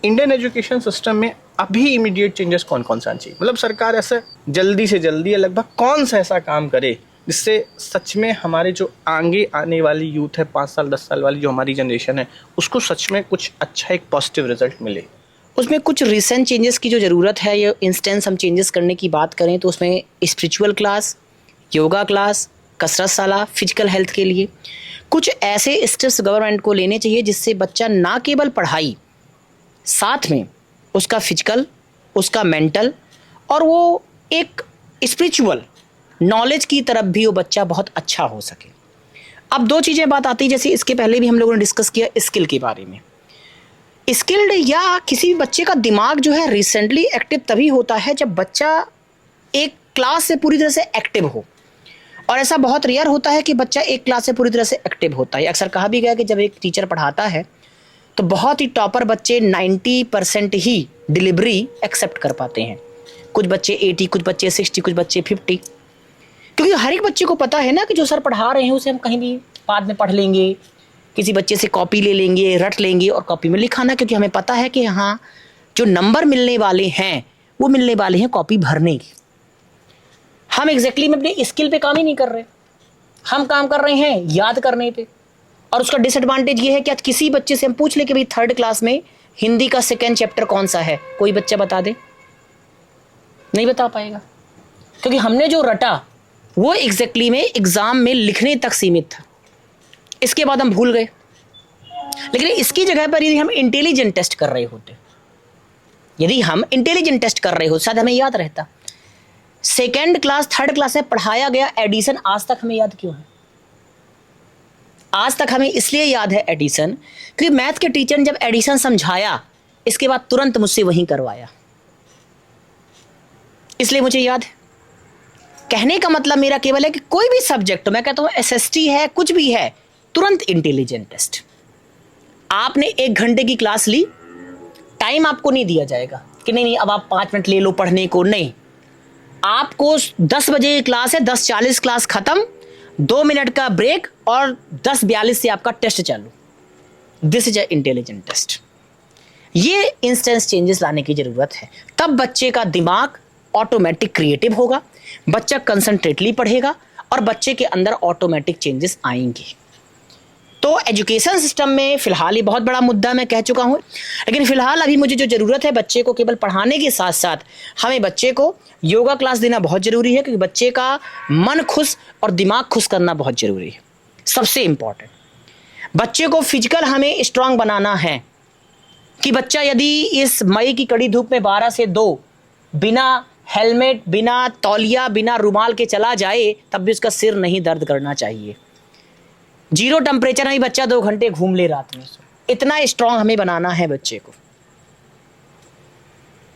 इंडियन एजुकेशन सिस्टम में अभी इमीडिएट चेंजेस कौन कौन सा चाहिए? मतलब सरकार ऐसे जल्दी से जल्दी लगभग कौन सा ऐसा काम करे जिससे सच में हमारे जो आगे आने वाली यूथ है, 5 साल 10 साल वाली जो हमारी जनरेशन है, उसको सच में कुछ अच्छा एक पॉजिटिव रिजल्ट मिले? उसमें कुछ रिसेंट चेंजेस की जो ज़रूरत है, ये इंस्टेंस हम चेंजेस करने की बात करें तो उसमें स्पिरिचुअल क्लास, योगा क्लास, कसरत शाला, फिजिकल हेल्थ के लिए कुछ ऐसे स्टेप्स गवर्नमेंट को लेने चाहिए जिससे बच्चा ना केवल पढ़ाई, साथ में उसका फिजिकल, उसका मेंटल और वो एक स्पिरिचुअल नॉलेज की तरफ भी वो बच्चा बहुत अच्छा हो सके। अब 2 चीज़ें बात आती है, जैसे इसके पहले भी हम लोगों ने डिस्कस किया स्किल के बारे में। स्किल्ड या किसी भी बच्चे का दिमाग जो है रिसेंटली एक्टिव तभी होता है जब बच्चा एक क्लास से पूरी तरह से एक्टिव हो, और ऐसा बहुत रेयर होता है कि बच्चा एक क्लास से पूरी तरह से एक्टिव होता है। अक्सर कहा भी गया कि जब एक टीचर पढ़ाता है तो बहुत ही टॉपर बच्चे 90% ही डिलीवरी एक्सेप्ट कर पाते हैं। कुछ बच्चे 80, कुछ बच्चे 60, कुछ बच्चे 50, क्योंकि हर एक बच्चे को पता है ना कि जो सर पढ़ा रहे हैं उसे हम कहीं भी बाद में पढ़ लेंगे, किसी बच्चे से कॉपी ले लेंगे, रट लेंगे और कॉपी में लिखाना, क्योंकि हमें पता है कि यहाँ जो नंबर मिलने वाले हैं वो मिलने वाले हैं कॉपी भरने की। हम एग्जैक्टली में अपने स्किल पे काम ही नहीं कर रहे, हम काम कर रहे हैं याद करने पे। और उसका डिसएडवांटेज ये है कि आज किसी बच्चे से हम पूछ ले कि भाई 3rd क्लास में हिंदी का 2nd चैप्टर कौन सा है, कोई बच्चा बता दे, नहीं बता पाएगा, क्योंकि हमने जो रटा वो एग्जैक्टली में एग्जाम में लिखने तक सीमित था, इसके बाद हम भूल गए। लेकिन इसकी जगह पर यदि हम इंटेलिजेंट टेस्ट कर रहे होते, यदि हम इंटेलिजेंट टेस्ट कर रहे हो, शायद हमें याद रहता। सेकेंड क्लास थर्ड क्लास में पढ़ाया गया एडिशन आज तक हमें याद क्यों है? आज तक हमें इसलिए याद है एडिशन, क्योंकि मैथ के टीचर ने जब एडिशन समझाया इसके बाद तुरंत मुझसे वहीं करवाया, इसलिए मुझे याद है। कहने का मतलब मेरा केवल है कि कोई भी सब्जेक्ट, मैं कहता हूं एसएसटी है, कुछ भी है, तुरंत इंटेलिजेंट टेस्ट। आपने 1 घंटे की क्लास ली, टाइम आपको नहीं दिया जाएगा कि नहीं अब आप 5 मिनट ले लो पढ़ने को, नहीं। आपको 10 बजे क्लास है, 10:40 क्लास खत्म, 2 मिनट का ब्रेक और 10:42 से आपका टेस्ट चालू। This is a intelligent test. ये इंस्टेंस चेंजेस लाने की जरूरत है, तब बच्चे का दिमाग ऑटोमेटिक क्रिएटिव होगा, बच्चा कंसंट्रेटली पढ़ेगा और बच्चे के अंदर ऑटोमेटिक चेंजेस आएंगे। तो एजुकेशन सिस्टम में फिलहाल ये बहुत बड़ा मुद्दा मैं कह चुका हूं, लेकिन फिलहाल अभी मुझे जो जरूरत है बच्चे को केवल पढ़ाने के साथ साथ हमें बच्चे को योगा क्लास देना बहुत जरूरी है, क्योंकि बच्चे का मन खुश और दिमाग खुश करना बहुत जरूरी है। सबसे इंपॉर्टेंट, बच्चे को फिजिकल हमें स्ट्रांग बनाना है कि बच्चा यदि इस मई की कड़ी धूप में 12 से 2 बिना हेलमेट, बिना तौलिया, बिना रुमाल के चला जाए, तब भी उसका सिर नहीं दर्द करना चाहिए। 0 टेम्परेचर में बच्चा 2 घंटे घूम ले रात में, इतना स्ट्रांग हमें बनाना है बच्चे को।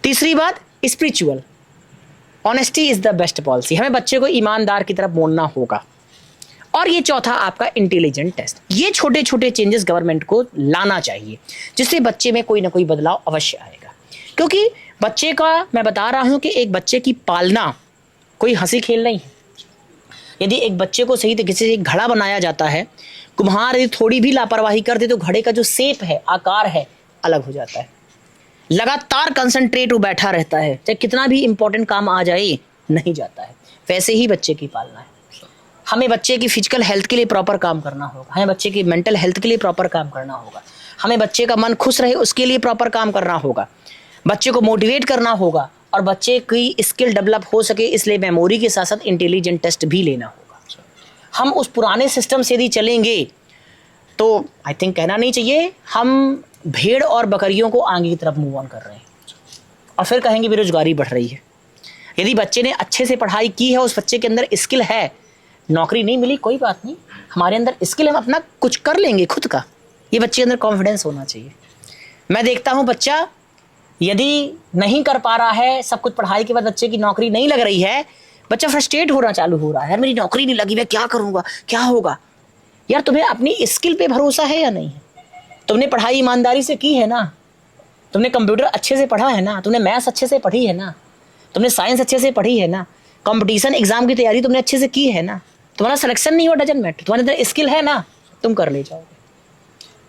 तीसरी बात, spiritual honesty is the best policy. हमें बच्चे को ईमानदार की तरफ मोड़ना होगा। और ये चौथा आपका इंटेलिजेंट टेस्ट। ये छोटे छोटे चेंजेस गवर्नमेंट को लाना चाहिए, जिससे बच्चे में कोई ना कोई बदलाव अवश्य आएगा। क्योंकि बच्चे का, मैं बता रहा हूं कि एक बच्चे की पालना कोई हंसी खेल नहीं है। यदि एक बच्चे को सही तरीके से एक घड़ा बनाया जाता है, कुम्हार यदि थोड़ी भी लापरवाही कर दे तो घड़े का जो शेप है, आकार है, अलग हो जाता है। लगातार कंसंट्रेट वो बैठा रहता है, चाहे कितना भी इंपॉर्टेंट काम आ जाए नहीं जाता है। वैसे ही बच्चे की पालना है। हमें बच्चे की फिजिकल हेल्थ के लिए प्रॉपर काम करना होगा, हमें बच्चे की मेंटल हेल्थ के लिए प्रॉपर काम करना होगा, हमें बच्चे का मन खुश रहे उसके लिए प्रॉपर काम करना होगा, बच्चे को मोटिवेट करना होगा और बच्चे की स्किल डेवलप हो सके, इसलिए मेमोरी के साथ साथ इंटेलिजेंट टेस्ट भी लेना होगा। हम उस पुराने सिस्टम से यदि चलेंगे तो आई थिंक कहना नहीं चाहिए, हम भेड़ और बकरियों को आगे की तरफ मूव ऑन कर रहे हैं और फिर कहेंगे बेरोजगारी बढ़ रही है। यदि बच्चे ने अच्छे से पढ़ाई की है, उस बच्चे के अंदर स्किल है, नौकरी नहीं मिली कोई बात नहीं, हमारे अंदर स्किल, हम अपना कुछ कर लेंगे खुद का, ये बच्चे के अंदर कॉन्फिडेंस होना चाहिए। मैं देखता हूँ बच्चा यदि नहीं कर पा रहा है, सब कुछ पढ़ाई के बाद बच्चे की नौकरी नहीं लग रही है, बच्चा फ्रस्ट्रेट होना चालू हो रहा है, यार मेरी नौकरी नहीं लगी, मैं क्या करूँगा, क्या होगा। यार तुम्हें अपनी स्किल पे भरोसा है या नहीं है? तुमने पढ़ाई ईमानदारी से की है ना, तुमने कंप्यूटर अच्छे से पढ़ा है ना, तुमने मैथ्स अच्छे से पढ़ी है ना, तुमने साइंस अच्छे से पढ़ी है ना, कंपटीशन एग्जाम की तैयारी तुमने अच्छे से की है ना, तुम्हारा सिलेक्शन नहीं हुआ डजंट मैटर, तुम्हारे अंदर स्किल है ना, तुम कर ले जाओगे।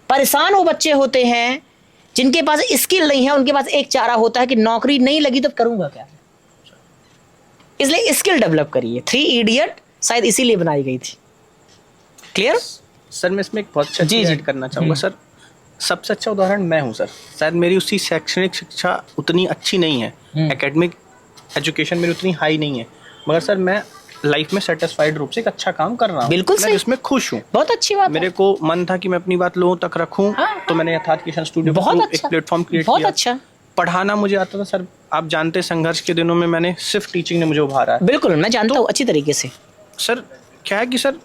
परेशान वो बच्चे होते हैं जिनके पास स्किल नहीं है, उनके पास एक चारा होता है कि नौकरी नहीं लगी तो करूंगा क्या। इसलिए स्किल डेवलप करिए। 3 इडियट शायद इसीलिए बनाई गई थी। Clear sir? मैं इसमें एक बहुत अच्छा चीज ऐड करना चाहूँगा सर। सबसे अच्छा उदाहरण मैं हूँ सर। शायद मेरी उसी शैक्षणिक शिक्षा उतनी अच्छी नहीं है, एकेडमिक एजुकेशन मेरी उतनी हाई नहीं है, मगर सर मैं लाइफ में सेटिस्फाइड रूप से एक अच्छा काम कर रहा हूँ, बिल्कुल मैं इसमें खुश हूँ। बहुत अच्छी बात। मेरे को मन था कि मैं अपनी बात लोगों तक रखूं, तो मैंने यथार्थ किशन स्टूडियो को एक प्लेटफॉर्म क्रिएट किया। बहुत अच्छा। पढ़ाना मुझे आता था सर, आप जानते हैं संघर्ष के दिनों में मैंने सिर्फ टीचिंग ने मुझे उभारा है। बिल्कुल मैं जानता हूँ अच्छी तरीके से। सर क्या है कि सर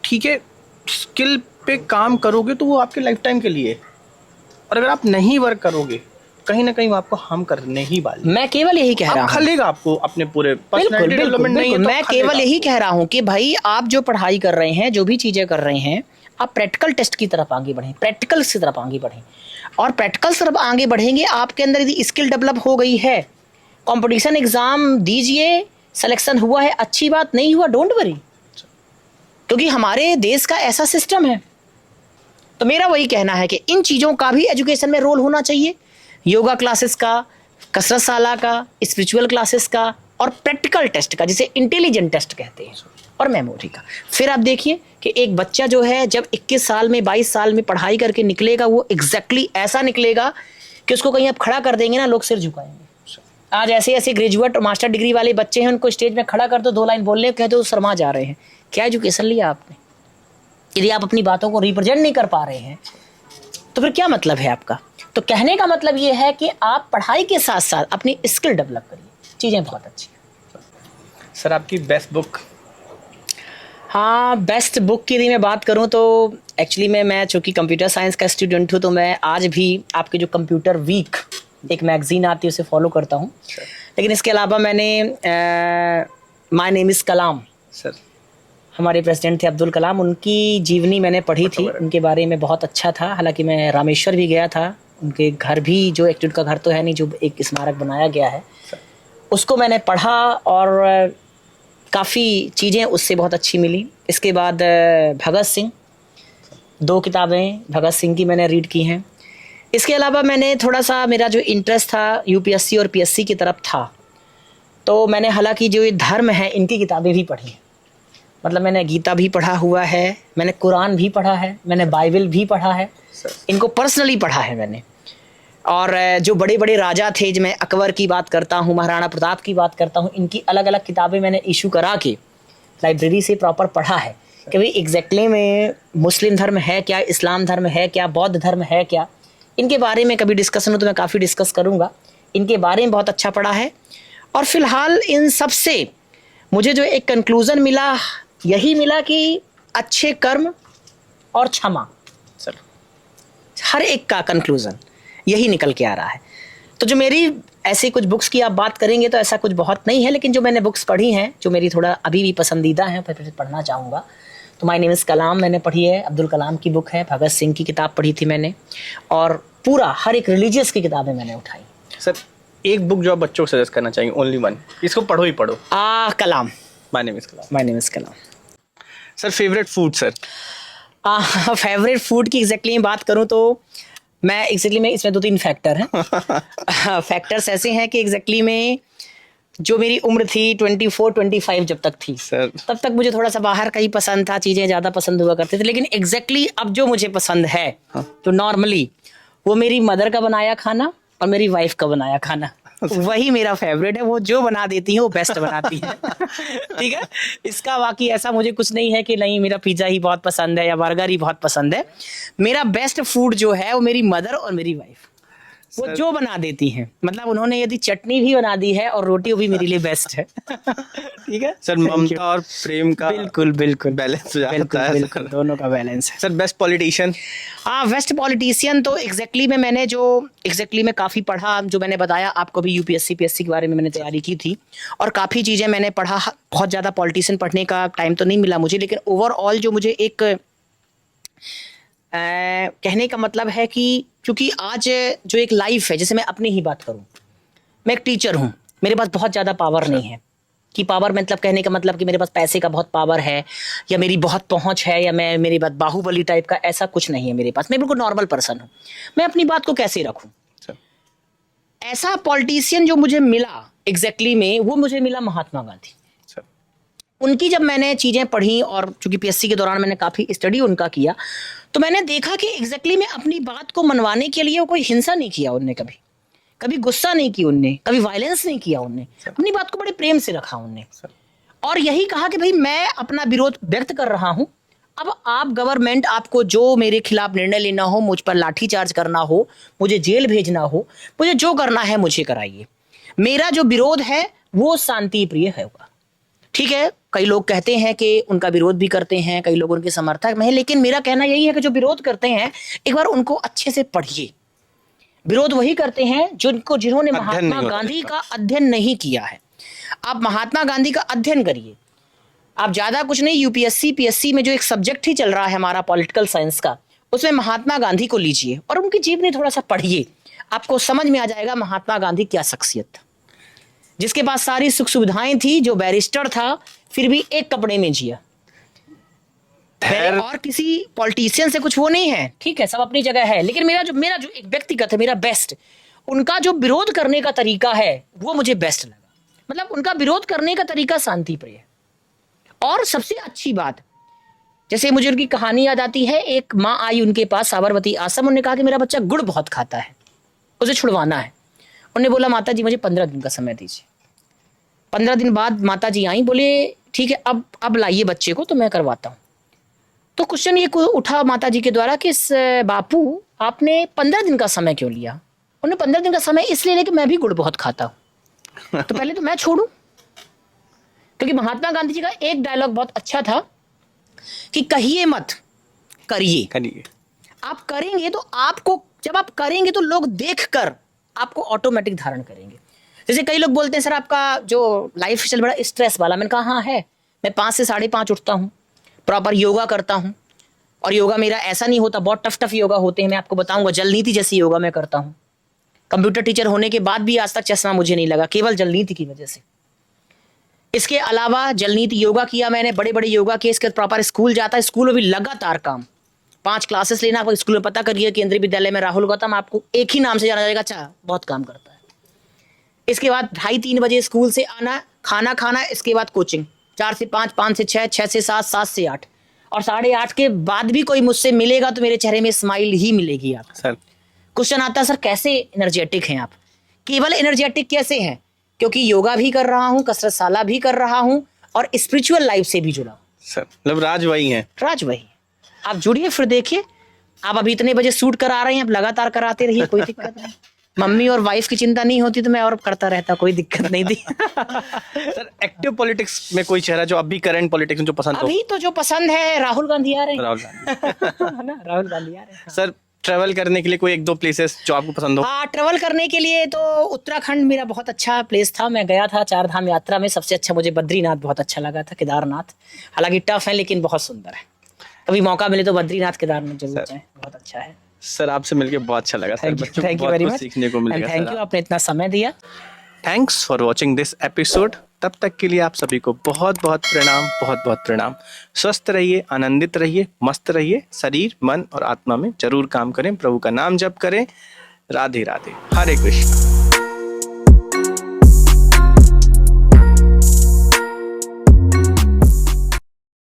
ठीक है, स्किल पे काम करोगे तो वो आपके लाइफ टाइम के लिए, और अगर आप नहीं वर्क करोगे कहीं ना कहीं वो आपको हम करने ही वाले। मैं केवल यही कह रहा हूँ, खलेगा आपको अपने पूरे पर्सनालिटी डेवलपमेंट नहीं है तो मैं केवल यही कह रहा हूँ कि भाई आप जो पढ़ाई कर रहे हैं, जो भी चीजें कर रहे हैं, आप प्रैक्टिकल टेस्ट की तरफ आगे बढ़ें, प्रैक्टिकल की तरफ आगे बढ़ें। और प्रैक्टिकल तरफ आगे बढ़ेंगे, आपके अंदर यदि स्किल डेवलप हो गई है, कंपटीशन एग्जाम दीजिए, सिलेक्शन हुआ है, अच्छी बात, नहीं हुआ डोंट वरी, क्योंकि हमारे देश का ऐसा सिस्टम है। तो मेरा वही कहना है कि इन चीजों का भी एजुकेशन में रोल होना चाहिए, योगा क्लासेस का, कसरतशाला का, स्पिरिचुअल क्लासेस का और प्रैक्टिकल टेस्ट का, जिसे इंटेलिजेंट टेस्ट कहते हैं, और मेमोरी का। फिर आप देखिए कि एक बच्चा जो है जब 21 साल में 22 साल में पढ़ाई करके निकलेगा, वो एग्जैक्टली ऐसा निकलेगा कि उसको कहीं आप खड़ा कर देंगे ना, लोग सिर झुकाएंगे। आज ऐसे ऐसे ग्रेजुएट और मास्टर डिग्री वाले बच्चे हैं, उनको स्टेज में खड़ा कर दो, 2 लाइन बोलने कहते हो शर्मा जा रहे हैं। क्या एजुकेशन लिया आपने? यदि आप अपनी बातों को रिप्रेजेंट नहीं कर पा रहे हैं तो फिर क्या मतलब है आपका? तो कहने का मतलब ये है कि आप पढ़ाई के साथ साथ अपनी स्किल डेवलप करिए, चीज़ें बहुत अच्छी हैं। सर आपकी बेस्ट बुक? हाँ, बेस्ट बुक की यदि मैं बात करूँ तो एक्चुअली मैं चूँकि कंप्यूटर साइंस का स्टूडेंट हूँ, तो मैं आज भी आपके जो कंप्यूटर वीक एक मैगजीन आती है उसे फॉलो करता हूँ। लेकिन इसके अलावा मैंने my name is Kalam, sir हमारे प्रेसिडेंट थे अब्दुल कलाम, उनकी जीवनी मैंने पढ़ी थी, उनके बारे में बहुत अच्छा था। हालांकि मैं रामेश्वर भी गया था, उनके घर भी, जो एक्चुअली उनका घर तो है नहीं, जो एक स्मारक बनाया गया है, उसको मैंने पढ़ा और काफ़ी चीज़ें उससे बहुत अच्छी मिली। इसके बाद भगत सिंह, 2 किताबें भगत सिंह की मैंने रीड की हैं। इसके अलावा मैंने थोड़ा सा, मेरा जो इंटरेस्ट था यूपीएससी और पीएससी की तरफ था, तो मैंने हालांकि जो ये धर्म है इनकी किताबें भी पढ़ी हैं। मतलब मैंने गीता भी पढ़ा हुआ है, मैंने कुरान भी पढ़ा है, मैंने बाइबल भी पढ़ा है, इनको पर्सनली पढ़ा है मैंने। और जो बड़े बड़े राजा थे, जो मैं अकबर की बात करता हूँ, महाराणा प्रताप की बात करता हूँ, इनकी अलग अलग किताबें मैंने इशू करा के लाइब्रेरी से प्रॉपर पढ़ा है कि भाई एग्जैक्टली में मुस्लिम धर्म है क्या, इस्लाम धर्म है क्या, बौद्ध धर्म है क्या, इनके बारे में कभी डिस्कशन हो तो मैं काफ़ी डिस्कस करूँगा। इनके बारे में बहुत अच्छा पढ़ा है। और फिलहाल इन सब से मुझे जो एक कंक्लूज़न मिला, यही मिला कि अच्छे कर्म और क्षमा, सर हर एक का कंक्लूज़न यही निकल के आ रहा है। तो जो मेरी ऐसी कुछ बुक्स की आप बात करेंगे तो ऐसा कुछ बहुत नहीं है, लेकिन जो मैंने बुक्स पढ़ी हैं, जो मेरी थोड़ा अभी भी पसंदीदा हैं, फिर पढ़ना चाहूँगा, तो माय नेम इज़ कलाम मैंने पढ़ी है, अब्दुल कलाम की बुक है, भगत सिंह की किताब पढ़ी थी मैंने, और पूरा हर एक रिलीजियस की किताबें मैंने उठाई। सर एक बुक जो आप बच्चों को सजेस्ट करना चाहिए, ओनली वन, इसको पढ़ो ही पढ़ो? Kalam, my name is Kalam. My name is Kalam. Sir favourite food? Sir favourite food की एग्जैक्टली बात करूँ तो मैं एग्जैक्टली में इसमें 2-3 फैक्टर हैं। फैक्टर्स ऐसे हैं कि एग्जैक्टली में जो मेरी उम्र थी 24-25 जब तक थी, सर तब तक मुझे थोड़ा सा बाहर का ही पसंद था, चीज़ें ज़्यादा पसंद हुआ करती थी। लेकिन एग्जैक्टली अब जो मुझे पसंद है, तो नॉर्मली वो मेरी मदर का बनाया खाना और मेरी वाइफ का बनाया खाना, वही मेरा फेवरेट है। वो जो बना देती है वो बेस्ट बनाती है। ठीक है, इसका बाकी ऐसा मुझे कुछ नहीं है कि नहीं मेरा पिज़्ज़ा ही बहुत पसंद है या बर्गर ही बहुत पसंद है। मेरा बेस्ट फूड जो है वो मेरी मदर और मेरी वाइफ, वो जो बना देती हैं। मतलब उन्होंने यदि चटनी भी बना दी है और रोटी, वो भी मेरे लिए बेस्ट है। ठीक है सर, ममता और प्रेम का बिल्कुल बिल्कुल बैलेंस हो जाता है। बिल्कुल दोनों का बैलेंस है। Sir best politician? Best politician तो एग्जैक्टली में मैंने जो एग्जैक्टली में काफ़ी पढ़ा, जो मैंने बताया आपको भी, यूपीएससी पीएससी के बारे में मैंने तैयारी की थी और काफ़ी चीज़ें मैंने पढ़ा। बहुत ज़्यादा पॉलिटिशियन पढ़ने का टाइम तो नहीं मिला मुझे, लेकिन ओवरऑल जो मुझे एक कहने का मतलब है कि क्योंकि आज जो एक लाइफ है, जैसे मैं अपनी ही बात करूं, मैं एक टीचर हूं, मेरे पास बहुत ज़्यादा पावर नहीं है। कि पावर मतलब कहने का मतलब कि मेरे पास पैसे का बहुत पावर है या मेरी बहुत पहुंच है या मैं, मेरी बात बाहुबली टाइप का, ऐसा कुछ नहीं है मेरे पास। मैं बिल्कुल नॉर्मल पर्सन हूं। मैं अपनी बात को कैसे रखूं? ऐसा पॉलिटिशियन जो मुझे मिला एग्जैक्टली में, वो मुझे मिला महात्मा गांधी। उनकी जब मैंने चीज़ें पढ़ी और चूंकि पीएससी के दौरान मैंने काफ़ी स्टडी उनका किया, तो मैंने देखा कि एग्जैक्टली में अपनी बात को मनवाने के लिए वो कोई हिंसा नहीं किया उनने, कभी गुस्सा नहीं की उनने, कभी वायलेंस नहीं किया उनने, अपनी बात को बड़े प्रेम से रखा उनने। और यही कहा कि भाई मैं अपना विरोध व्यक्त कर रहा हूं, अब आप गवर्नमेंट, आपको जो मेरे खिलाफ निर्णय लेना हो, मुझ पर लाठीचार्ज करना हो, मुझे जेल भेजना हो, मुझे जो करना है मुझे कराइए। मेरा जो विरोध है वो शांति प्रिय होगा। ठीक है, कई लोग कहते हैं कि उनका विरोध भी करते हैं, कई लोग उनके समर्थक में हैं, लेकिन मेरा कहना यही है कि जो विरोध करते हैं एक बार उनको अच्छे से पढ़िए। विरोध वही करते हैं जिन्होंने महात्मा गांधी का अध्ययन नहीं किया है। आप महात्मा गांधी का अध्ययन करिए। आप ज्यादा कुछ नहीं, यूपीएससी पीएससी में जो एक सब्जेक्ट ही चल रहा है हमारा पॉलिटिकल साइंस का, उसमें महात्मा गांधी को लीजिए और उनकी जीवनी थोड़ा सा पढ़िए। आपको समझ में आ जाएगा महात्मा गांधी क्या शख्सियत था, जिसके पास सारी सुख सुविधाएं थी, जो बैरिस्टर था फिर भी एक कपड़े में जिया। और किसी पॉलिटिशियन से कुछ वो नहीं है, ठीक है, सब अपनी जगह है, लेकिन मेरा जो एक व्यक्तिगत है, मेरा बेस्ट, उनका जो विरोध करने का तरीका है वो मुझे बेस्ट लगा। मतलब उनका विरोध करने का तरीका शांति प्रिय है। और सबसे अच्छी बात, जैसे मुझे उनकी कहानी याद आती है, एक माँ आई उनके पास, साबरमती आश्रम, उन्होंने कहा कि मेरा बच्चा गुड़ बहुत खाता है, उसे छुड़वाना है। उन्होंने बोला माता जी मुझे 15 दिन का समय दीजिए। 15 दिन बाद माता जी आई, बोले ठीक है अब लाइए बच्चे को तो मैं करवाता हूँ। तो क्वेश्चन ये उठा माता जी के द्वारा कि बापू आपने 15 दिन का समय क्यों लिया? उन्होंने 15 दिन का समय इसलिए लिया कि मैं भी गुड़ बहुत खाता हूँ, तो पहले तो मैं छोड़ूं। क्योंकि महात्मा गांधी जी का एक डायलॉग बहुत अच्छा था कि कहिए मत, करिए। करिए। आप करेंगे तो आपको, जब आप करेंगे तो लोग देखकर आपको ऑटोमेटिक धारण करेंगे। जैसे कई लोग बोलते हैं सर आपका जो लाइफ स्टाइल बड़ा स्ट्रेस वाला, मैंने कहा हाँ है। मैं 5 से 5:30 उठता हूँ, प्रॉपर योगा करता हूँ, और योगा मेरा ऐसा नहीं होता, बहुत टफ योगा होते हैं, मैं आपको बताऊंगा। जलनीति जैसी योगा मैं करता हूँ। कंप्यूटर टीचर होने के बाद भी आज तक चश्मा मुझे नहीं लगा, केवल जलनीति की वजह से। इसके अलावा जलनीति योगा किया मैंने, बड़े बड़े योगा किए, इसके प्रॉपर स्कूल जाता है, स्कूल में भी लगातार काम, 5 क्लासेस लेना। आप स्कूल में पता करिए, केंद्रीय विद्यालय में राहुल गौतम, आपको एक ही नाम से जाना जाएगा, अच्छा बहुत काम करता है। इसके बाद 2:30-3 बजे स्कूल से आना, खाना खाना, इसके बाद कोचिंग 4 से 5, 5 से 6, 6 से 7, 7 से 8, और 8:30 के बाद भी कोई मुझसे मिलेगा तो मेरे चेहरे में स्माइल ही मिलेगी आप। सर क्वेश्चन आता है सर कैसे एनर्जेटिक हैं आप? केवल एनर्जेटिक कैसे हैं? क्योंकि योगा भी कर रहा हूँ, कसरतशाला भी कर रहा हूँ, और स्पिरिचुअल लाइफ से भी जुड़ा हूँ। सर मतलब राज वही है। राज वही। आप जुड़िए, फिर देखिए। आप अभी इतने बजे शूट करा रहे हैं, आप लगातार कराते रहिए, कोई दिक्कत नहीं। मम्मी और वाइफ की चिंता नहीं होती तो मैं और करता रहता, कोई दिक्कत नहीं थी। सर एक्टिव पॉलिटिक्स में कोई चेहरा जो अभी करंट पॉलिटिक्स में जो पसंद हो? अभी तो जो पसंद है राहुल गांधी आ रहे हैं। राहुल गांधी। है ना, राहुल गांधी आ रहे हैं। सर ट्रैवल करने के लिए कोई 1-2 प्लेसेस जो आपको पसंद हो? हाँ, ट्रैवल करने के लिए तो उत्तराखंड मेरा बहुत अच्छा प्लेस था। मैं गया था 4 धाम यात्रा में। सबसे अच्छा मुझे बद्रीनाथ बहुत अच्छा लगा था, केदारनाथ। हालांकि टफ है लेकिन बहुत सुंदर है। कभी मौका मिले तो बद्रीनाथ केदारनाथ जरूर जाएं, बहुत अच्छा है। सर आपसे मिलके बहुत अच्छा लगा। सर बच्चों को थैंक यू बहुत वेरी कुछ मच, सीखने को मिलेगा। थैंक यू, आपने इतना समय दिया। Thanks for watching this episode. तब तक के लिए आप सभी को बहुत बहुत प्रणाम, बहुत बहुत प्रणाम। स्वस्थ रहिए, आनंदित रहिए, मस्त रहिए। शरीर, मन और आत्मा में जरूर काम करें, प्रभु का नाम जप करें। राधे राधे, हरे कृष्ण।